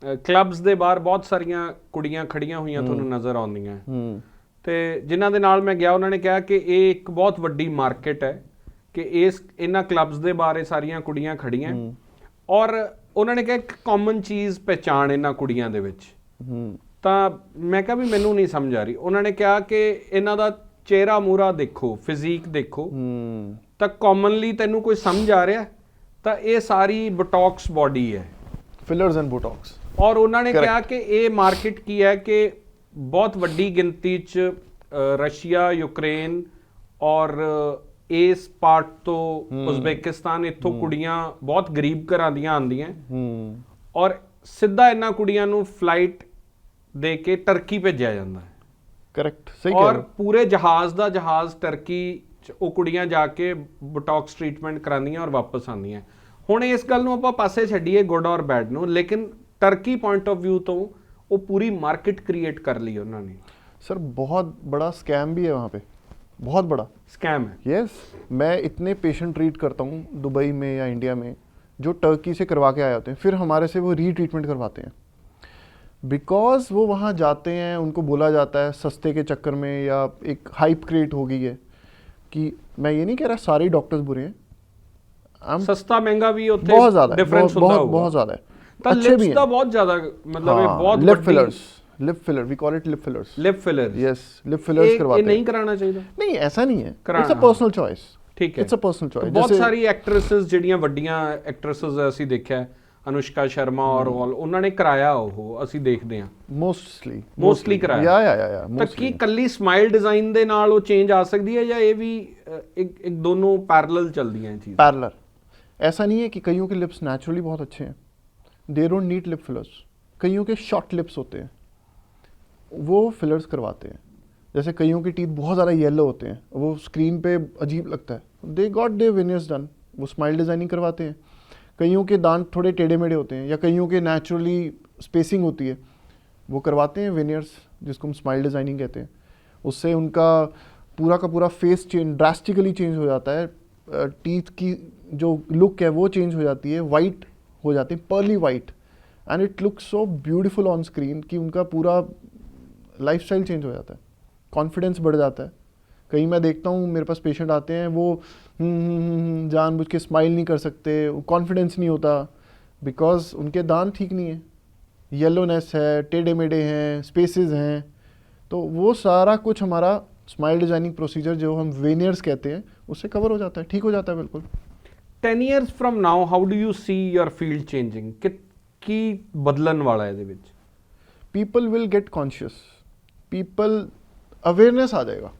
ਕਲੱਬਸ ਦੇ ਬਾਹਰ ਬਹੁਤ ਸਾਰੀਆਂ ਕੁੜੀਆਂ ਖੜੀਆਂ ਹੋਈਆਂ ਤੁਹਾਨੂੰ ਨਜ਼ਰ ਆਉਂਦੀਆਂ ਤੇ ਜਿਨ੍ਹਾਂ ਦੇ ਨਾਲ ਮੈਂ ਗਿਆ ਉਹਨਾਂ ਨੇ ਕਿਹਾ ਕਿ ਇਹ ਇੱਕ ਬਹੁਤ ਵੱਡੀ ਮਾਰਕੀਟ ਹੈ ਕਿ ਇਹਨਾਂ ਕਲੱਬਸ ਦੇ ਬਾਰੇ ਸਾਰੀਆਂ ਕੁੜੀਆਂ ਖੜੀਆਂ ਔਰ ਉਹਨਾਂ ਨੇ ਕਿਹਾ ਇੱਕ ਕਾਮਨ ਚੀਜ਼ ਪਹਿਚਾਣ ਇਹਨਾਂ ਕੁੜੀਆਂ ਦੇ ਵਿੱਚ ਤਾਂ ਮੈਂ ਕਿਹਾ ਵੀ ਮੈਨੂੰ ਨਹੀਂ ਸਮਝ ਆ ਰਹੀ ਉਹਨਾਂ ਨੇ ਕਿਹਾ ਕਿ ਇਹਨਾਂ ਦਾ ਚਿਹਰਾ ਮੂਰਾ ਦੇਖੋ ਫਿਜ਼ੀਕ ਦੇਖੋ ਤਾਂ ਕਾਮਨਲੀ ਤੈਨੂੰ ਕੋਈ ਸਮਝ ਆ ਰਿਹਾ ਤਾਂ ਇਹ ਸਾਰੀ ਬੋਟੌਕਸ ਬਾਡੀ ਹੈ ਫਿਲਰਸ ਐਂਡ ਬੋਟੌਕਸ ਔਰ ਉਹਨਾਂ ਨੇ ਕਿਹਾ ਕਿ ਇਹ ਮਾਰਕੀਟ ਕੀ ਹੈ ਕਿ ਬਹੁਤ ਵੱਡੀ ਗਿਣਤੀ 'ਚ ਰਸ਼ੀਆ ਯੂਕਰੇਨ ਔਰ ਇਸ ਪਾਰਟ ਤੋਂ ਉਜ਼ਬੇਕਿਸਤਾਨ ਇੱਥੋਂ ਕੁੜੀਆਂ ਬਹੁਤ ਗਰੀਬ ਘਰਾਂ ਦੀਆਂ ਆਉਂਦੀਆਂ ਔਰ ਸਿੱਧਾ ਇਹਨਾਂ ਕੁੜੀਆਂ ਨੂੰ ਫਲਾਈਟ ਦੇ ਕੇ ਟਰਕੀ ਭੇਜਿਆ ਜਾਂਦਾ ਹੈ ਕਰੈਕਟ ਸਹੀ ਔਰ ਪੂਰੇ ਜਹਾਜ਼ ਟਰਕੀ 'ਚ ਉਹ ਕੁੜੀਆਂ ਜਾ ਕੇ ਬੋਟੌਕਸ ਟ੍ਰੀਟਮੈਂਟ ਕਰਾਉਂਦੀਆਂ ਔਰ ਵਾਪਸ ਆਉਂਦੀਆਂ ਹੁਣ ਇਸ ਗੱਲ ਨੂੰ ਆਪਾਂ ਪਾਸੇ ਛੱਡੀਏ ਗੁੱਡ ਔਰ ਬੈਡ ਨੂੰ ਲੇਕਿਨ टर्की पॉइंट ऑफ व्यू तो वो पूरी मार्केट क्रिएट कर ली उन्होंने सर बहुत बड़ा स्कैम भी है वहाँ पे बहुत बड़ा स्कैम है यस मैं इतने पेशेंट ट्रीट करता हूँ दुबई में या इंडिया में जो टर्की से करवा के आए होते हैं फिर हमारे से वो रीट्रीटमेंट करवाते हैं बिकॉज वो वहाँ जाते हैं उनको बोला जाता है सस्ते के चक्कर में या एक हाइप क्रिएट हो गई है कि मैं ये नहीं कह रहा सारे डॉक्टर्स बुरे हैं सस्ता महंगा भी होते बहुत ज़्यादा डिफरेंस बहुत ज़्यादा है अच्छे भी हैं बहुत ज्यादा मतलब ये बहुत lip fillers lip filler we call it lip fillers yes lip fillers करवाते हैं नहीं कराना चाहिए नहीं ऐसा नहीं है इट्स अ पर्सनल चॉइस ठीक है इट्स अ पर्सनल चॉइस बहुत सारी एक्ट्रेसेस ਜਿਹੜੀਆਂ ਵੱਡੀਆਂ ਐਕਟ੍ਰੈਸਸ ਅਸੀਂ ਦੇਖਿਆ ਅਨੁਸ਼ਕਾ ਸ਼ਰਮਾ ਔਰ ਉਹਨਾਂ ਨੇ ਕਰਾਇਆ ਉਹ ਅਸੀਂ ਦੇਖਦੇ ਹਾਂ ਮੋਸਟਲੀ ਕਰਾਇਆ ਯਾ ਤਾਂ ਕੀ ਕੱਲੀ ਸਮਾਈਲ ਡਿਜ਼ਾਈਨ ਦੇ ਨਾਲ ਉਹ ਚੇਂਜ ਆ ਸਕਦੀ ਹੈ ਜਾਂ ਇਹ ਵੀ ਇੱਕ दोनों पैरेलल चलती हैं चीज़ पैरेलल ऐसा नहीं है कि कईयों के लिप्स नेचुरली बहुत अच्छे हैं they don't need lip fillers कईयों के शॉर्ट लिप्स होते हैं वो फिलर्स करवाते हैं जैसे कईयों के टीथ बहुत ज़्यादा येलो होते हैं वो स्क्रीन पे अजीब लगता है they got they veneers done वो स्माइल डिज़ाइनिंग करवाते हैं कईयों के दांत थोड़े टेढ़े मेढ़े होते हैं या कईयों के नेचुरली स्पेसिंग होती है वो करवाते हैं विनियर्स जिसको हम स्माइल डिज़ाइनिंग कहते हैं उससे उनका पूरा का पूरा फेस चेंज ड्रास्टिकली चेंज हो जाता है टीथ की जो लुक है वो चेंज हो जाती है वाइट हो जाते हैं pearly white and it looks so beautiful on screen कि उनका पूरा लाइफस्टाइल चेंज हो जाता है कॉन्फिडेंस बढ़ जाता है कहीं मैं देखता हूँ मेरे पास पेशेंट आते हैं वो जानबूझ के स्माइल नहीं कर सकते कॉन्फिडेंस नहीं होता बिकॉज उनके दांत ठीक नहीं है येलोनेस है टेढ़े मेढ़े हैं स्पेसेस हैं तो वो सारा कुछ हमारा स्माइल डिजाइनिंग प्रोसीजर जो हम वेनियर्स कहते हैं उससे कवर हो जाता है ठीक हो जाता है बिल्कुल 10 years from now how do you see your field changing ਕੀ ਬਦਲਣ ਵਾਲਾ ਹੈ ਇਹਦੇ ਵਿੱਚ people will get conscious people awareness आ जाएगा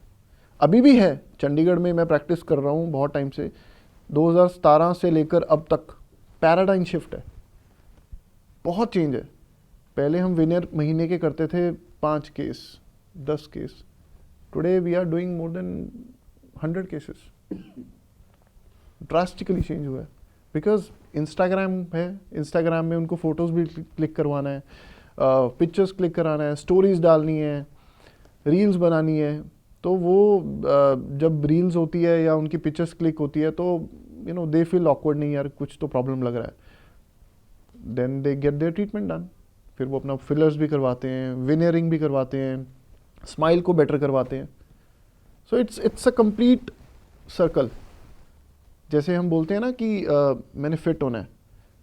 अभी भी है चंडीगढ़ में मैं प्रैक्टिस कर रहा हूँ बहुत टाइम से 2017 से लेकर अब तक पैराडाइम शिफ्ट है बहुत चेंज है पहले हम विनियर महीने के करते थे 5 case 10 case today we are doing more than 100 cases drastically change हुआ है बिकॉज इंस्टाग्राम है इंस्टाग्राम में उनको फ़ोटोज़ भी क्लिक करवाना है पिक्चर्स क्लिक कराना है स्टोरीज़ डालनी है रील्स बनानी है तो वो जब रील्स होती है या उनकी पिक्चर्स क्लिक होती है तो you know they feel awkward नहीं यार कुछ तो प्रॉब्लम लग रहा है then they get their treatment done फिर वो अपना फिलर्स भी करवाते हैं विनियरिंग भी करवाते हैं स्माइल को बेटर करवाते हैं so it's a complete circle जैसे हम बोलते हैं ना कि मैंने फिट होना है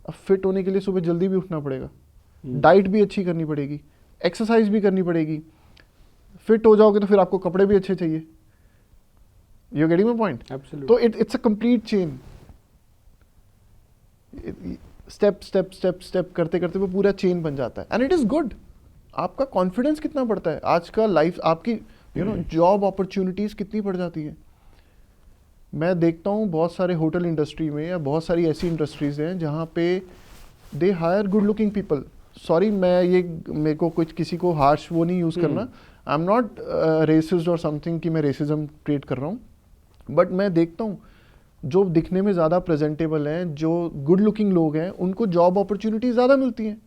अब फिट होने के लिए सुबह जल्दी भी उठना पड़ेगा डाइट भी अच्छी करनी पड़ेगी एक्सरसाइज भी करनी पड़ेगी फिट हो जाओगे तो फिर आपको कपड़े भी अच्छे चाहिए यू गेटिंग माय पॉइंट तो it's a complete chain step step step step करते करते वो पूरा चेन बन जाता है एंड इट इज़ गुड आपका कॉन्फिडेंस कितना बढ़ता है आज का लाइफ आपकी यू नो जॉब अपॉर्चुनिटीज़ कितनी बढ़ जाती है मैं देखता हूँ बहुत सारे होटल इंडस्ट्री में या बहुत सारी ऐसी इंडस्ट्रीज़ हैं जहाँ पे they hire good looking people sorry मैं ये मेरे को कुछ किसी को हार्श वो नहीं यूज़ करना आई एम नॉट रेसिस्ट और समथिंग कि मैं रेसिज्म क्रिएट कर रहा हूँ बट मैं देखता हूँ जो दिखने में ज़्यादा प्रेजेंटेबल हैं जो गुड लुकिंग लोग हैं उनको जॉब अपॉर्चुनिटी ज़्यादा मिलती हैं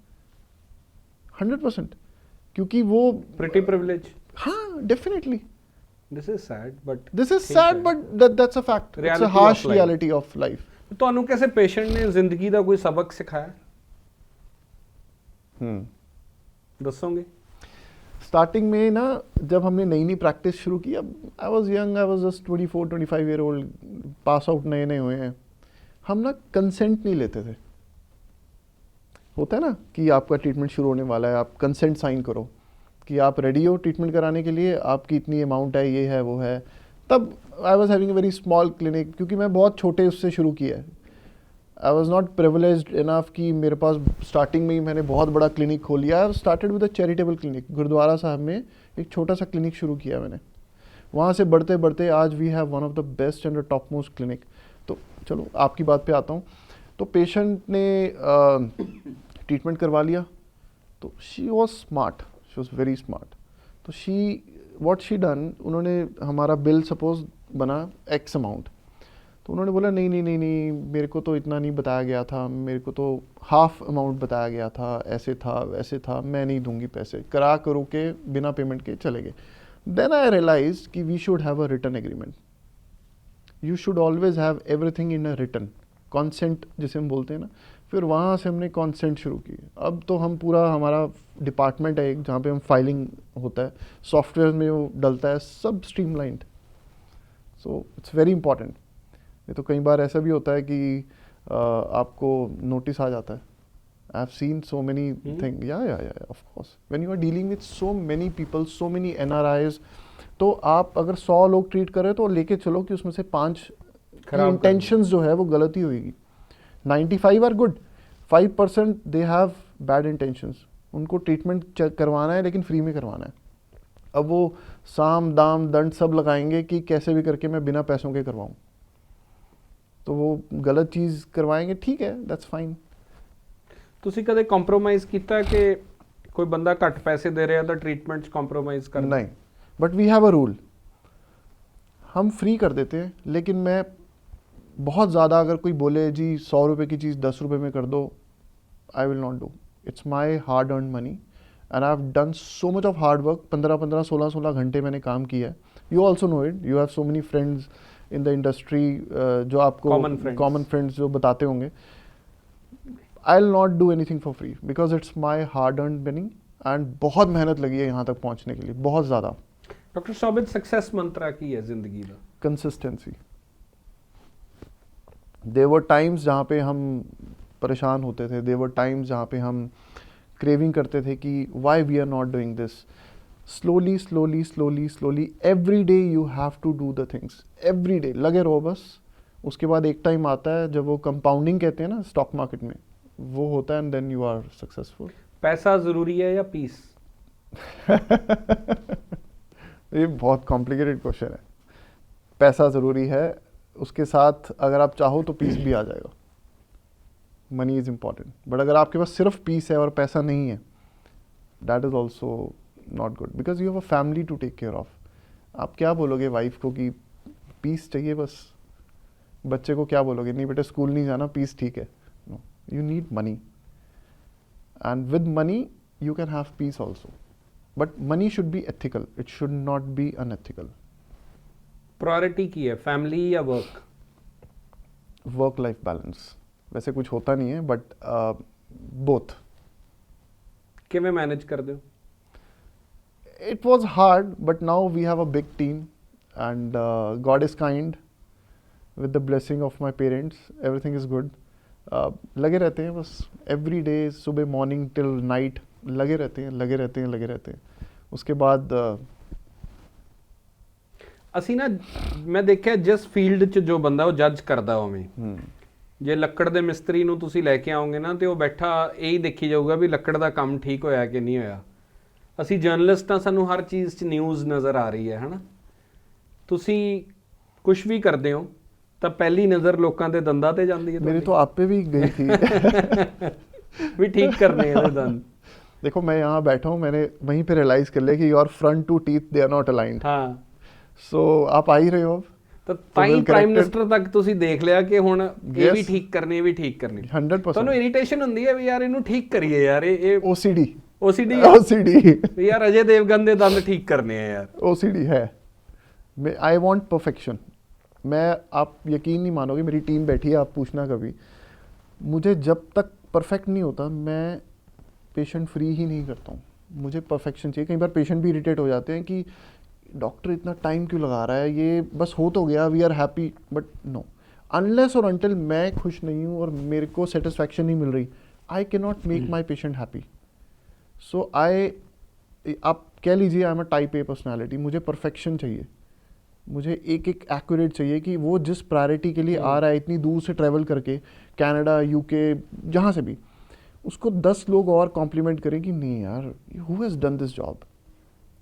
100% क्योंकि वो प्रिटी प्रिविलेज हाँ definitely this is sad but that's a fact it's a harsh reality of life ਤੁਹਾਨੂੰ ਕਿਸੇ ਪੇਸ਼ੈਂਟ ਨੇ ਜ਼ਿੰਦਗੀ ਦਾ ਕੋਈ ਸਬਕ ਸਿਖਾਇਆ ਦੱਸੋਗੇ? स्टार्टिंग में ना जब हमने नई नई प्रैक्टिस शुरू की, अब I was young, I was just 24-25 year old, pass out नए नए हुए हैं, हम ना कंसेंट नहीं लेते थे। होता है ना कि आपका ट्रीटमेंट शुरू होने वाला है, आप कंसेंट साइन करो कि आप रेडी हो ट्रीटमेंट कराने के लिए, आपकी इतनी अमाउंट है, ये है वो है। तब I was having a very small clinic, क्योंकि मैं बहुत छोटे उससे शुरू किया है। I was not privileged enough कि मेरे पास स्टार्टिंग में ही मैंने बहुत बड़ा क्लिनिक खोल लिया। I started with a charitable clinic, gurdwara Sahib में एक छोटा सा क्लिनिक शुरू किया मैंने। वहाँ से बढ़ते बढ़ते आज we have one of the best and the top most clinic. तो चलो आपकी बात पे आता हूँ। तो पेशेंट ने ट्रीटमेंट करवा लिया, तो she was smart, she was very smart. तो व्हाट शी डन, उन्होंने हमारा बिल सपोज बना एक्स अमाउंट, तो उन्होंने बोला नहीं नहीं नहीं नहीं, मेरे को तो इतना नहीं बताया गया था, मेरे को तो हाफ अमाउंट बताया गया था, ऐसे था वैसे था, मैं नहीं दूंगी पैसे, करा करो के बिना पेमेंट के चले गए। देन आई रियलाइज कि we should have a written agreement. You should always have everything in a written, consent जिसे हम बोलते हैं ना। फिर वहाँ से हमने कॉन्सेंट शुरू की। अब तो हम पूरा, हमारा डिपार्टमेंट है एक जहाँ पे हम फाइलिंग होता है, सॉफ्टवेयर में वो डलता है, सब streamlined. So it's very important. ये तो कई बार ऐसा भी होता है कि आपको नोटिस आ जाता है। I have seen so many thing, या of course when you are dealing with so many people, so many NRIs, तो आप अगर 100 लोग ट्रीट कर रहे हो तो लेके चलो कि उसमें से 5 इंटेंशंस जो है वो गलती होगी। 95 are good, 5% they have bad intentions. उनको ट्रीटमेंट करवाना है लेकिन फ्री में करवाना है। अब वो साम दाम दंड सब लगाएंगे कि कैसे भी करके मैं बिना पैसों के करवाऊँ, तो वो गलत चीज़ करवाएंगे। ठीक है, दैट्स फाइन। ਤੁਸੀਂ ਕਦੇ ਕੰਪਰੋਮਾਈਜ਼ ਕੀਤਾ ਕਿ ਕੋਈ ਬੰਦਾ ਘੱਟ ਪੈਸੇ ਦੇ ਰਿਹਾ ਤਾਂ ਟ੍ਰੀਟਮੈਂਟ 'ਚ ਕੰਪਰੋਮਾਈਜ਼ ਕਰ? नहीं, but we have a rule, हम फ्री कर देते हैं, लेकिन मैं बहुत ज़्यादा अगर कोई बोले जी 100 रुपये की चीज़ 10 रुपये में कर दो, I will not do. It's my hard earn money and I have done so much of hard work. 15-15, 16-16 घंटे मैंने काम किया है। You also know it, you have so many friends in the industry जो आपको कॉमन फ्रेंड्स जो बताते होंगे। I will not do anything for free because it's my hard earn money and बहुत मेहनत लगी है यहाँ तक पहुँचने के लिए, बहुत ज़्यादा। ਡਾਕਟਰ ਸ਼ੋਭਿਤ, सक्सेस मंत्रा ਕੀ है जिंदगी का? कंसिस्टेंसी। देवर टाइम्स जहाँ पे हम परेशान होते थे, देवर टाइम्स जहाँ पे हम क्रेविंग करते थे कि why we are not doing this. Slowly slowly slowly slowly every day you have to do the things, every day लगे रहो बस। उसके बाद एक टाइम आता है जब वो कंपाउंडिंग कहते हैं ना स्टॉक मार्केट में, वो होता है and then you are successful. पैसा ज़रूरी है या पीस? ये बहुत कॉम्प्लिकेटेड क्वेश्चन है। पैसा ज़रूरी है, उसके साथ अगर आप चाहो तो पीस भी आ जाएगा। मनी इज़ इम्पॉर्टेंट, बट अगर आपके पास सिर्फ पीस है और पैसा नहीं है, that is also not good because you have a family to take care of. आप क्या बोलोगे वाइफ को कि पीस चाहिए बस? बच्चे को क्या बोलोगे, नहीं बेटा स्कूल नहीं जाना, पीस ठीक है? No, you need money and with money you can have peace also, but money should be ethical, it should not be unethical. Priority की है, फैमिली या वर्क? वर्क लाइफ बैलेंस वैसे कुछ होता नहीं है, बट बोथ। किवें मैनेज कर दो? It was hard, but now we have a big team and God is kind. With the blessing of my parents, everything is good. लगे रहते हैं बस every day, सुबह मॉर्निंग टिल नाइट लगे रहते हैं, लगे रहते हैं, लगे रहते हैं। उसके बाद ਅਸੀਂ ਨਾ, ਮੈਂ ਦੇਖਿਆ ਜਿਸ ਫੀਲਡ 'ਚ ਜੋ ਬੰਦਾ ਉਹ ਜੱਜ ਕਰਦਾ ਉਵੇਂ, ਜੇ ਲੱਕੜ ਦੇ ਮਿਸਤਰੀ ਨੂੰ ਤੁਸੀਂ ਲੈ ਕੇ ਆਓਗੇ ਨਾ ਤੇ ਉਹ ਬੈਠਾ ਇਹੀ ਦੇਖੀ ਜਾਊਗਾ ਵੀ ਲੱਕੜ ਦਾ ਕੰਮ ਠੀਕ ਹੋਇਆ ਕਿ ਨਹੀਂ ਹੋਇਆ। ਅਸੀਂ ਜਰਨਲਿਸਟ ਆ, ਸਾਨੂੰ ਹਰ ਚੀਜ਼ 'ਚ ਨਿਊਜ਼ ਨਜ਼ਰ ਆ ਰਹੀ ਹੈ ਹਨਾ। ਤੁਸੀਂ ਕੁਝ ਵੀ ਕਰਦੇ ਹੋ ਤਾਂ ਪਹਿਲੀ ਨਜ਼ਰ ਲੋਕਾਂ ਦੇ ਦੰਦਾਂ ਤੇ ਜਾਂਦੀ ਹੈ। मेरी तो आप पे भी गई थी ਵੀ ਠੀਕ ਕਰਨੇ ਇਹਦੇ ਦੰਦ। देखो मैं यहाँ बैठा हूँ, मैंने वहीं पे रियलाइज कर लिया कि your front two teeth they are not aligned. हाँ, सो आप आ ही रहे हो अब, ਤਾਂ ਤਾਈ ਪ੍ਰਾਈਮ ਮਿਨਿਸਟਰ ਤੱਕ ਤੁਸੀਂ ਦੇਖ ਲਿਆ ਕਿ ਹੁਣ ਇਹ ਵੀ ਠੀਕ ਕਰਨੀ, ਇਹ ਵੀ ਠੀਕ ਕਰਨੀ। 100%। ਤੁਹਾਨੂੰ ਇਰੀਟੇਸ਼ਨ ਹੁੰਦੀ ਹੈ ਵੀ ਯਾਰ ਇਹਨੂੰ ਠੀਕ ਕਰੀਏ ਯਾਰ, ਇਹ OCD ਵੀ ਯਾਰ ਅਜੇ ਦੇਵਗਨ ਦੇ ਦੰਦ ਠੀਕ ਕਰਨੇ ਆ यार। OCD है। I want perfection. मैं, आप यकीन नहीं मानोगे, मेरी टीम बैठी है, आप पूछना कभी, मुझे जब तक परफेक्ट नहीं होता मैं पेशेंट फ्री ही नहीं करता हूँ, मुझे परफेक्शन चाहिए। कई बार पेशेंट भी इरिटेट हो जाते हैं कि डॉक्टर इतना टाइम क्यों लगा रहा है, ये बस हो तो गया, we are happy, but no, unless और अनटिल मैं खुश नहीं हूँ और मेरे को सेटिस्फैक्शन नहीं मिल रही, I can not make my patient happy. So आप कह लीजिए I am a type A personality, मुझे परफेक्शन चाहिए, मुझे एक एक एक्यूरेट चाहिए कि वो जिस प्रायोरिटी के लिए आ रहा है इतनी दूर से ट्रैवल करके, कनाडा, यूके, जहाँ से भी, उसको 10 लोग और कॉम्प्लीमेंट करें कि नहीं यार, who has done this job,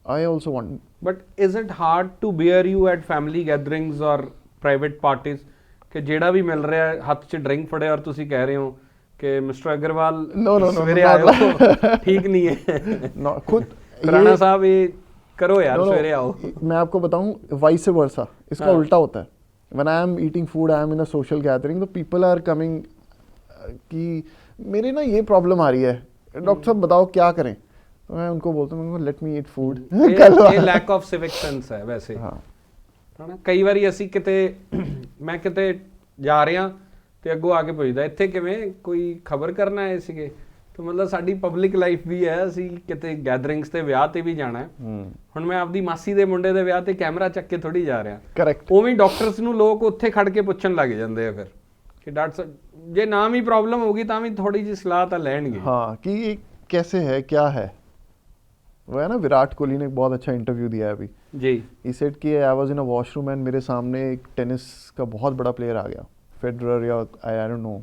I also want. But is it hard to bear you at family gatherings और प्राइवेट पार्टीज कि ਜਿਹੜਾ ਵੀ ਮਿਲ ਰਿਹਾ ਹੈ ਹੱਥ 'ਚ ਡਰਿੰਕ ਫੜਿਆ ਔਰ ਤੁਸੀਂ ਕਹਿ ਰਹੇ ਹੋ ਕਿ ਮਿਸਟਰ ਅਗਰਵਾਲ ਸਵੇਰੇ ਆਇਓ ਠੀਕ ਨਹੀਂ ਹੈ खुद खुराना साहब ये करो यार सवेरे आओ। मैं आपको बताऊं वाइस वर्सा, इसका उल्टा होता है। When I am eating food, I am in a social gathering, तो पीपल आर कमिंग कि मेरे ना ये प्रॉब्लम आ रही है डॉक्टर साहब बताओ क्या करें, तो मैं उनको बोलता हूँ लेट मी ईट फूड। ये लैक ऑफ सिविक सेंस है वैसे। हाँ ਹਨਾ ਕਈ ਵਾਰੀ ਅਸੀਂ ਕਿਤੇ ਮੈਂ ਕਿਤੇ ਜਾ ਰਿਹਾ ਤੇ ਅੱਗੋਂ ਆ ਕੇ ਪੁੱਛਦਾ ਇੱਥੇ ਕਿਵੇਂ ਕੋਈ ਖਬਰ ਕਰਨ ਆਏ ਸੀਗੇ, ਤਾਂ ਮਤਲਬ ਸਾਡੀ ਪਬਲਿਕ ਲਾਈਫ ਵੀ ਹੈ, ਅਸੀਂ ਕਿਤੇ ਗੈਦਰਿੰਗਸ ਤੇ ਵਿਆਹ ਤੇ ਵੀ ਜਾਣਾ ਹੈ। ਹੁਣ ਮੈਂ ਆਪਦੀ ਮਾਸੀ ਦੇ ਮੁੰਡੇ ਦੇ ਵਿਆਹ ਤੇ ਕੈਮਰਾ ਚੱਕ ਕੇ ਥੋੜੀ ਜਾ ਰਿਹਾ। ਕਰੈਕਟ। ਉਵੇਂ ਡਾਕਟਰਸ ਨੂੰ ਲੋਕ ਉੱਥੇ ਖੜ ਕੇ ਪੁੱਛਣ ਲੱਗ ਜਾਂਦੇ ਆ ਫਿਰ ਕਿ ਡਾਕਟਰ ਸਾਹਿਬ ਜੇ ਨਾ ਵੀ ਪ੍ਰੋਬਲਮ ਹੋਗੀ ਤਾਂ ਵੀ ਥੋੜੀ ਜਿਹੀ ਸਲਾਹ ਤਾਂ ਲੈਣਗੇ। हाँ कि ये कैसे है क्या है, वो है ना विराट कोहली ने एक बहुत अच्छा इंटरव्यू दिया है अभी जी। ही सेड कि I was in a washroom and मेरे सामने एक टेनिस का बहुत बड़ा प्लेयर आ गया, फेडरर या आई डोंट नो,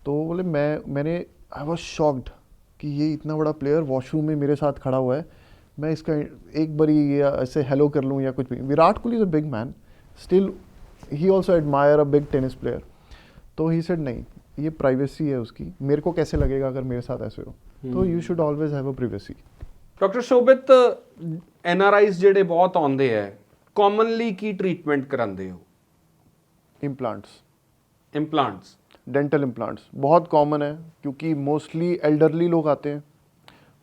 तो बोले मैंने आई वाज शॉक्ड कि ये इतना बड़ा प्लेयर वॉशरूम में मेरे साथ खड़ा हुआ है, मैं इसका एक बारी ऐसे हेलो कर लूँ या कुछ भी। Virat Kohli is a big man, still he also admire a big tennis player, तो ही सेड नहीं ये प्राइवेसी है उसकी, मेरे को कैसे लगेगा अगर मेरे साथ ऐसे हो, तो you should always have a privacy. Doctor Shobhit NRIs ਜਿਹੜੇ ਬਹੁਤ ਆਉਂਦੇ ਹੈ ਕਾਮਨਲੀ ਕੀ ਟ੍ਰੀਟਮੈਂਟ ਕਰਾਉਂਦੇ ਹੋ? इम्प्लांट्स डेंटल इम्प्लांट्स बहुत कॉमन है क्योंकि मोस्टली एल्डरली लोग आते हैं,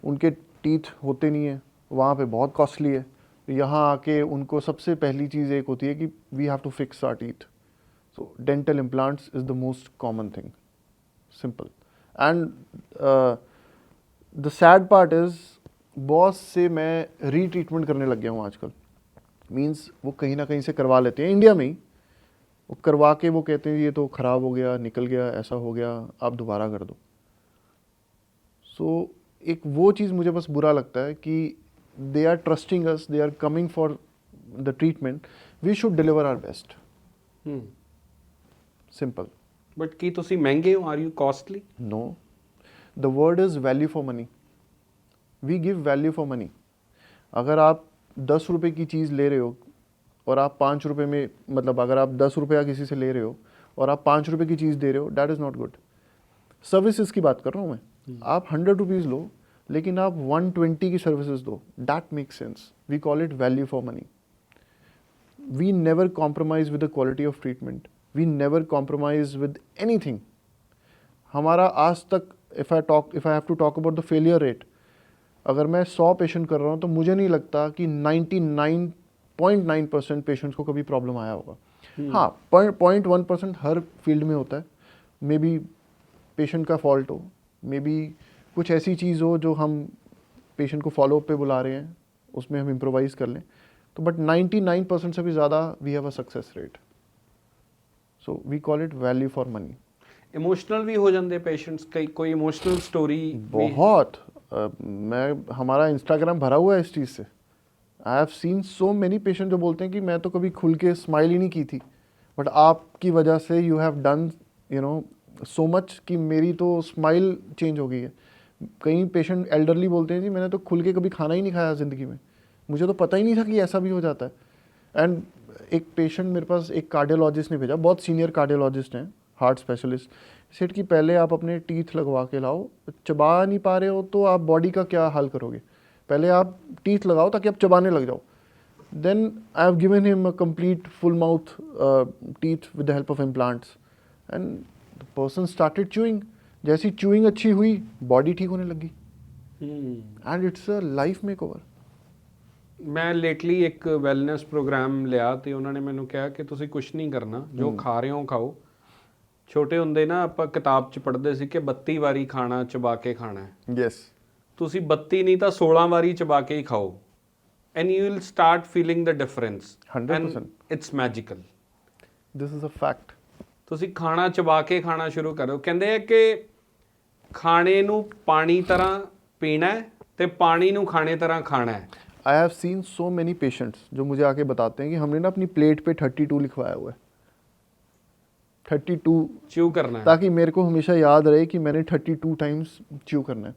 उनके टीथ होते नहीं हैं, वहाँ पे बहुत कॉस्टली है। यहाँ आके उनको सबसे पहली चीज़ एक होती है कि we have to fix our teeth, so dental implants is the most common thing, simple. And the sad part is बहुत से मैं रीट्रीटमेंट करने लग गया हूँ आजकल, मीन्स वो कहीं ना कहीं से करवा लेते हैं इंडिया में ही, वो करवा के वो कहते हैं ये तो ख़राब हो गया, निकल गया, ऐसा हो गया, आप दोबारा कर दो। सो एक वो चीज़ मुझे बस बुरा लगता है कि they are trusting us, they are coming for the treatment, we should deliver our best, simple. But की तुसी महंगे हो, are you costly? No, the word is value for money, we give value for money. अगर आप 10 रुपये की चीज़ ले रहे हो और आप 5 रुपये में, मतलब अगर आप 10 रुपया किसी से ले रहे हो और आप 5 रुपये की चीज़ दे रहे हो, that is not good. Services की बात कर रहा हूँ मैं, आप 100 रुपीज़ लो लेकिन आप 120 की सर्विसेज दो, that make sense, we call it value for money. We never compromise with the quality of treatment, we never compromise with anything. हमारा आज तक if I have to talk about the failure rate, अगर मैं 100 patient कर रहा हूँ तो मुझे नहीं लगता कि 99.9% पेशेंट्स को कभी प्रॉब्लम आया होगा। हाँ, 0.1% हर फील्ड में होता है, मे बी पेशेंट का फॉल्ट हो, मे बी कुछ ऐसी चीज़ हो जो हम पेशेंट को फॉलोअप पे बुला रहे हैं, उसमें हम इम्प्रोवाइज़ कर लें, तो बट 99% से भी ज़्यादा we have a success rate, so we call it value for money. Emotional भी हो जाते पेशेंट्स, कई कोई इमोशनल स्टोरी बहुत मैं हमारा इंस्टाग्राम भरा हुआ है इस चीज़ से। आई have seen so many patient जो बोलते हैं कि मैं तो कभी खुल के स्माइल ही नहीं की थी, बट आपकी वजह से you have done you know so much कि मेरी तो स्माइल चेंज हो गई है। कई पेशेंट एल्डरली बोलते हैं जी मैंने तो खुल के कभी खाना ही नहीं खाया ज़िंदगी में, मुझे तो पता ही नहीं था कि ऐसा भी हो जाता है। एंड एक पेशेंट मेरे पास एक कार्डियोलॉजिस्ट ने भेजा, बहुत सीनियर कार्डियोलॉजिस्ट हैं, हार्ट स्पेशलिस्ट, सेट कि पहले आप अपने टीथ लगवा के लाओ, चबा नहीं पा रहे हो तो आप बॉडी का क्या हाल करोगे, पहले आप टीथ लगाओ ताकि आप चबाने लग जाओ। Then I have given him a complete full mouth teeth with the help of implants and the person started chewing. जैसी च्यूइंग अच्छी हुई बॉडी ठीक होने लगी and it's a life makeover. मैं लेटली एक ਵੈਲਨੈਸ ਪ੍ਰੋਗਰਾਮ ਲਿਆ ਤੇ ਉਹਨਾਂ ਨੇ ਮੈਨੂੰ ਕਿਹਾ ਕਿ ਤੁਸੀਂ ਕੁਝ ਨਹੀਂ ਕਰਨਾ, ਜੋ ਖਾ ਰਹੇ ਹੋ ਖਾਓ, ਛੋਟੇ ਹੁੰਦੇ ਨਾ ਆਪਾਂ ਕਿਤਾਬ 'ਚ ਪੜ੍ਹਦੇ ਸੀ ਕਿ 32 ਵਾਰੀ ਖਾਣਾ ਚਬਾ ਕੇ ਖਾਣਾ ਹੈ। Yes. ਤੁਸੀਂ 32 ਨਹੀਂ ਤਾਂ 16 ਵਾਰੀ ਚਬਾ ਕੇ ਹੀ ਖਾਓ and you will start feeling the difference 100%. It's magical. This is a fact. ਤੁਸੀਂ ਖਾਣਾ ਚਬਾ ਕੇ ਖਾਣਾ ਸ਼ੁਰੂ ਕਰੋ। ਕਹਿੰਦੇ ਆ ਕਿ ਖਾਣੇ ਨੂੰ ਪਾਣੀ ਤਰ੍ਹਾਂ ਪੀਣਾ ਹੈ ਤੇ ਪਾਣੀ ਨੂੰ ਖਾਣੇ ਤਰ੍ਹਾਂ ਖਾਣਾ ਹੈ। I have seen so many patients जो मुझे आके बताते हैं कि हमने ना अपनी प्लेट पे 32 लिखवाया हुआ है, 32, च्यू करना है ताकि मेरे को हमेशा याद रहे कि मैंने 32 टाइम्स च्यू करना है।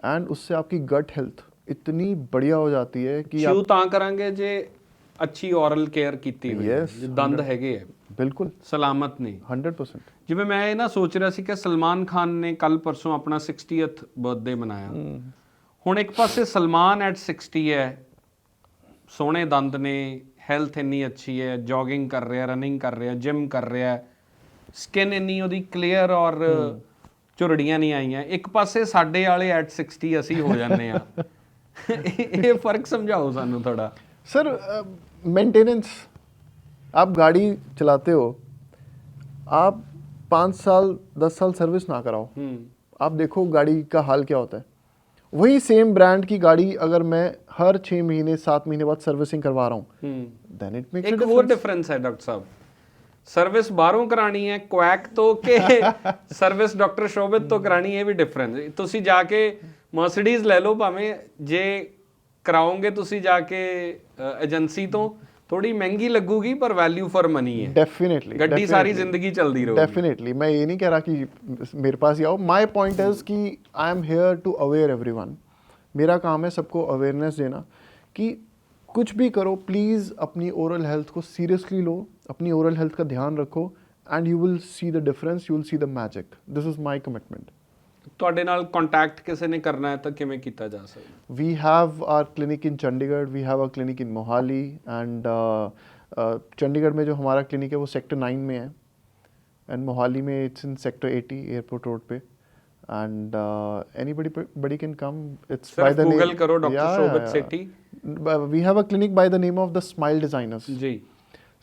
एंड उससे आपकी गट हेल्थ इतनी बढ़िया हो जाती है कि च्यू आप ਤਾਂ ਕਰਾਂਗੇ ਜੇ ਅੱਛੀ ਔਰਲ ਕੇਅਰ ਕੀਤੀ ਹੋਈ ਹੈ, Yes, ਜੇ ਦੰਦ ਹੈਗੇ ਆ बिल्कुल ਸਲਾਮਤ ਨੇ। 100%। ਜਿਵੇਂ ਮੈਂ ਇਹ ਨਾ ਸੋਚ ਰਿਹਾ ਸੀ ਕਿ ਸਲਮਾਨ ਖਾਨ ਨੇ ਕੱਲ ਪਰਸੋਂ ਆਪਣਾ 60th ਬਰਥਡੇ ਮਨਾਇਆ। ਹੁਣ ਇੱਕ ਪਾਸੇ ਸਲਮਾਨ ਐਟ 60 ਹੈ, ਸੋਹਣੇ ਦੰਦ ਨੇ, ਹੈਲਥ ਇੰਨੀ ਅੱਛੀ ਹੈ, ਜੋਗਿੰਗ ਕਰ ਰਿਹਾ, ਰਨਿੰਗ ਕਰ ਰਿਹਾ, ਜਿਮ ਕਰ ਰਿਹਾ, ਸਕਿਨ ਇੰਨੀ ਉਹਦੀ ਕਲੀਅਰ ਔਰ ਝੁਰੜੀਆਂ ਨਹੀਂ ਆਈਆਂ। ਇੱਕ ਪਾਸੇ ਸਾਡੇ ਵਾਲੇ ਐਟ 60 ਅਸੀਂ ਹੋ ਜਾਂਦੇ ਆ। ਇਹ ਫਰਕ ਸਮਝਾਓ ਸਾਨੂੰ ਥੋੜਾ। सर मेंटेनेंस, आप गाड़ी चलाते हो, आप 5 साल 10 साल सर्विस ना कराओ, आप देखो गाड़ी का हाल क्या होता है। वही सेम ब्रांड की गाड़ी अगर मैं हर 6 महीने 7 महीने बाद सर्विसिंग करवा रहा हूँ, देन इट मेक्स ਇੱਕ ਹੋਰ ਡਿਫਰੈਂਸ ਹੈ ਡਾਕਟਰ ਸਾਹਿਬ, ਸਰਵਿਸ ਬਾਹਰੋਂ ਕਰਾਣੀ ਹੈ ਕੁਐਕ ਤੋਂ ਕਿ ਸਰਵਿਸ ਡਾਕਟਰ ਸ਼ੋਭਿਤ ਤੋਂ ਕਰਾਣੀ, ਇਹ ਵੀ ਡਿਫਰੈਂਸ। ਤੁਸੀਂ ਜਾ ਕੇ ਮਰਸੀਡੀਜ਼ ਲੈ ਲਓ, ਭਾਵੇਂ ਜੇ ਕਰਾਓਗੇ ਤੁਸੀਂ ਜਾ ਕੇ ਏਜੰਸੀ ਤੋਂ ਥੋੜੀ ਮਹਿੰਗੀ ਲੱਗੂਗੀ ਪਰ ਵੈਲਿਊ ਫॉर ਮਨੀ ਹੈ। डेफिनेटली ਗੱਡੀ ਸਾਰੀ ਜ਼ਿੰਦਗੀ ਚੱਲਦੀ ਰਹੂਗੀ। डेफिनेटली मैं ये नहीं कह रहा कि मेरे पास ही आओ। माय पॉइंट इज कि I am here to aware everyone. मेरा काम है सबको अवेयरनेस देना कि कुछ भी करो प्लीज़ अपनी ओरल हेल्थ को सीरियसली लो, अपनी ओरल हेल्थ का ध्यान रखो and you will see the difference, you will see the magic. This is my commitment. ਤੁਹਾਡੇ ਨਾਲ ਕੰਟੈਕਟ ਕਿਸੇ ਨੇ ਕਰਨਾ ਹੈ ਤਾਂ ਕਿਵੇਂ ਕੀਤਾ ਜਾ ਸਕਦਾ? We have our clinic in Chandigarh, we have a clinic in Mohali, and Chandigarh में जो हमारा क्लिनिक है वो सेक्टर 9 में है, एंड मोहाली में it's in sector 80 airport road पे। And anybody can come, it's by सिर्फ the गूगल name, करो doctor Yeah, Shobhit yeah. Sethi. We have a clinic by the name of the Smile Designers, ਜੀ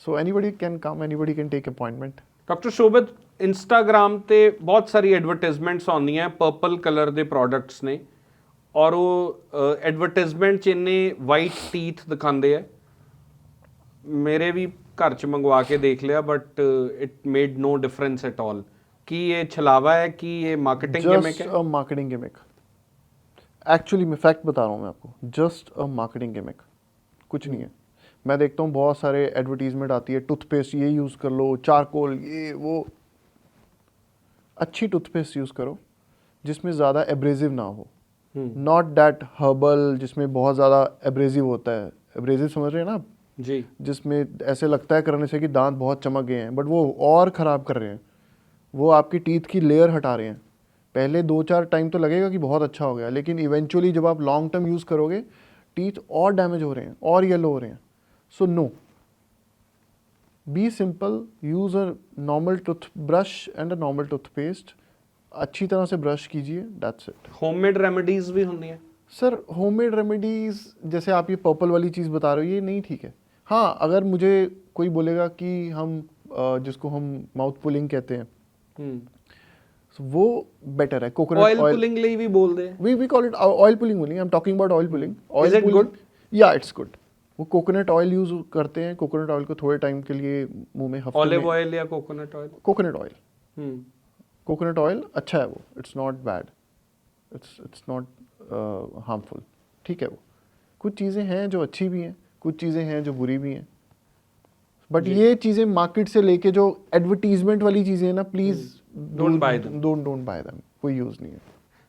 so anybody can come, anybody can take appointment। Doctor Shobhit, Instagram ਤੇ ਬਹੁਤ ਸਾਰੀ advertisements ਆਉਂਦੀਆਂ purple colour ਦੇ products ਨੇ ਔਰ ਉਹ ਐਡਵਰਟਾਈਜ਼ਮੈਂਟ 'ਚ ਇੰਨੇ ਵਾਈਟ ਟੀਥ ਦਿਖਾਉਂਦੇ ਆ। ਮੇਰੇ ਵੀ ਘਰ 'ਚ ਮੰਗਵਾ ਕੇ ਦੇਖ ਲਿਆ but it made no difference at all. ਕੀ ਇਹ ਛਲਾਵਾ ਹੈ, ਕੀ ਇਹ ਮਾਰਕੀਟਿੰग ਗਿमिक है? Just a marketing gimmick। Actually मैं फैक्ट बता रहा हूँ मैं आपको, जस्ट अ मार्केटिंग गिमिक, कुछ नहीं है। मैं देखता हूँ बहुत सारे एडवर्टीजमेंट आती है, टूथपेस्ट ये यूज़ कर लो, चारकोल ये वो। अच्छी टूथपेस्ट यूज़ करो जिसमें ज़्यादा एब्रेसिव ना हो, नॉट दैट हर्बल जिसमें बहुत ज़्यादा एब्रेसिव होता है। एब्रेसिव समझ रहे हैं ना आप? जी। जिसमें ऐसे लगता है करने से कि दांत बहुत चमक गए हैं, बट वो और ख़राब कर रहे हैं, वो आपकी टीथ की लेयर हटा रहे हैं। पहले 2-4 टाइम तो लगेगा कि बहुत अच्छा हो गया, लेकिन इवेंचुअली जब आप लॉन्ग टर्म यूज़ करोगे टीथ और डैमेज हो रहे हैं और येलो हो रहे हैं। So no, be simple, use a normal toothbrush and a normal toothpaste, अच्छी तरह से ब्रश कीजिए, दैट्स इट। होममेड रेमेडीज भी होती हैं सर? होममेड रेमेडीज़ जैसे आप ये पर्पल वाली चीज़ बता रहे हो, ये नहीं ठीक है। हाँ, अगर मुझे कोई बोलेगा कि हम जिसको हम माउथ पुलिंग कहते हैं, वो बेटर है। कोकोनट ऑयल ऑयल पुलिंग ਲਈ ਵੀ ਬੋਲਦੇ ਆ। we call it oil pulling only, I'm talking about oil pulling। Is it good? Yeah, it's good। वो कोकोनट ऑयल यूज करते हैं, कोकोनट ऑयल को थोड़े टाइम के लिए मुंह में, हफ्ते ऑलिव में। ऑयल या coconut oil? Coconut oil, coconut oil अच्छा है वो, it's not bad, it's not harmful, ठीक है वो। कुछ चीज़ें हैं जो अच्छी भी हैं, कुछ चीज़ें हैं जो बुरी भी हैं, बट ये चीज़ें मार्केट से लेके जो एडवर्टीजमेंट वाली चीज़ें हैं ना, please Don't buy them। Don't buy them, कोई यूज़ नहीं है।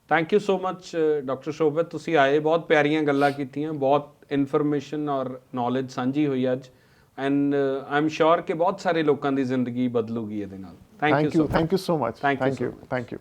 Thank you so much doctor Shobhit, ਤੁਸੀਂ ਆਏ, ਬਹੁਤ ਪਿਆਰੀਆਂ ਗੱਲਾਂ ਕੀਤੀਆਂ, ਬਹੁਤ ਇਨਫੋਰਮੇਸ਼ਨ ਔਰ ਨੌਲੇਜ ਸਾਂਝੀ ਹੋਈ ਅੱਜ, ਐਂਡ ਆਈ ਐਮ ਸ਼ੋਰ ਕਿ ਬਹੁਤ ਸਾਰੇ ਲੋਕਾਂ ਦੀ ਜ਼ਿੰਦਗੀ ਬਦਲੂਗੀ ਇਹਦੇ ਨਾਲ। Thank you thank you so much. Thank you so thank you.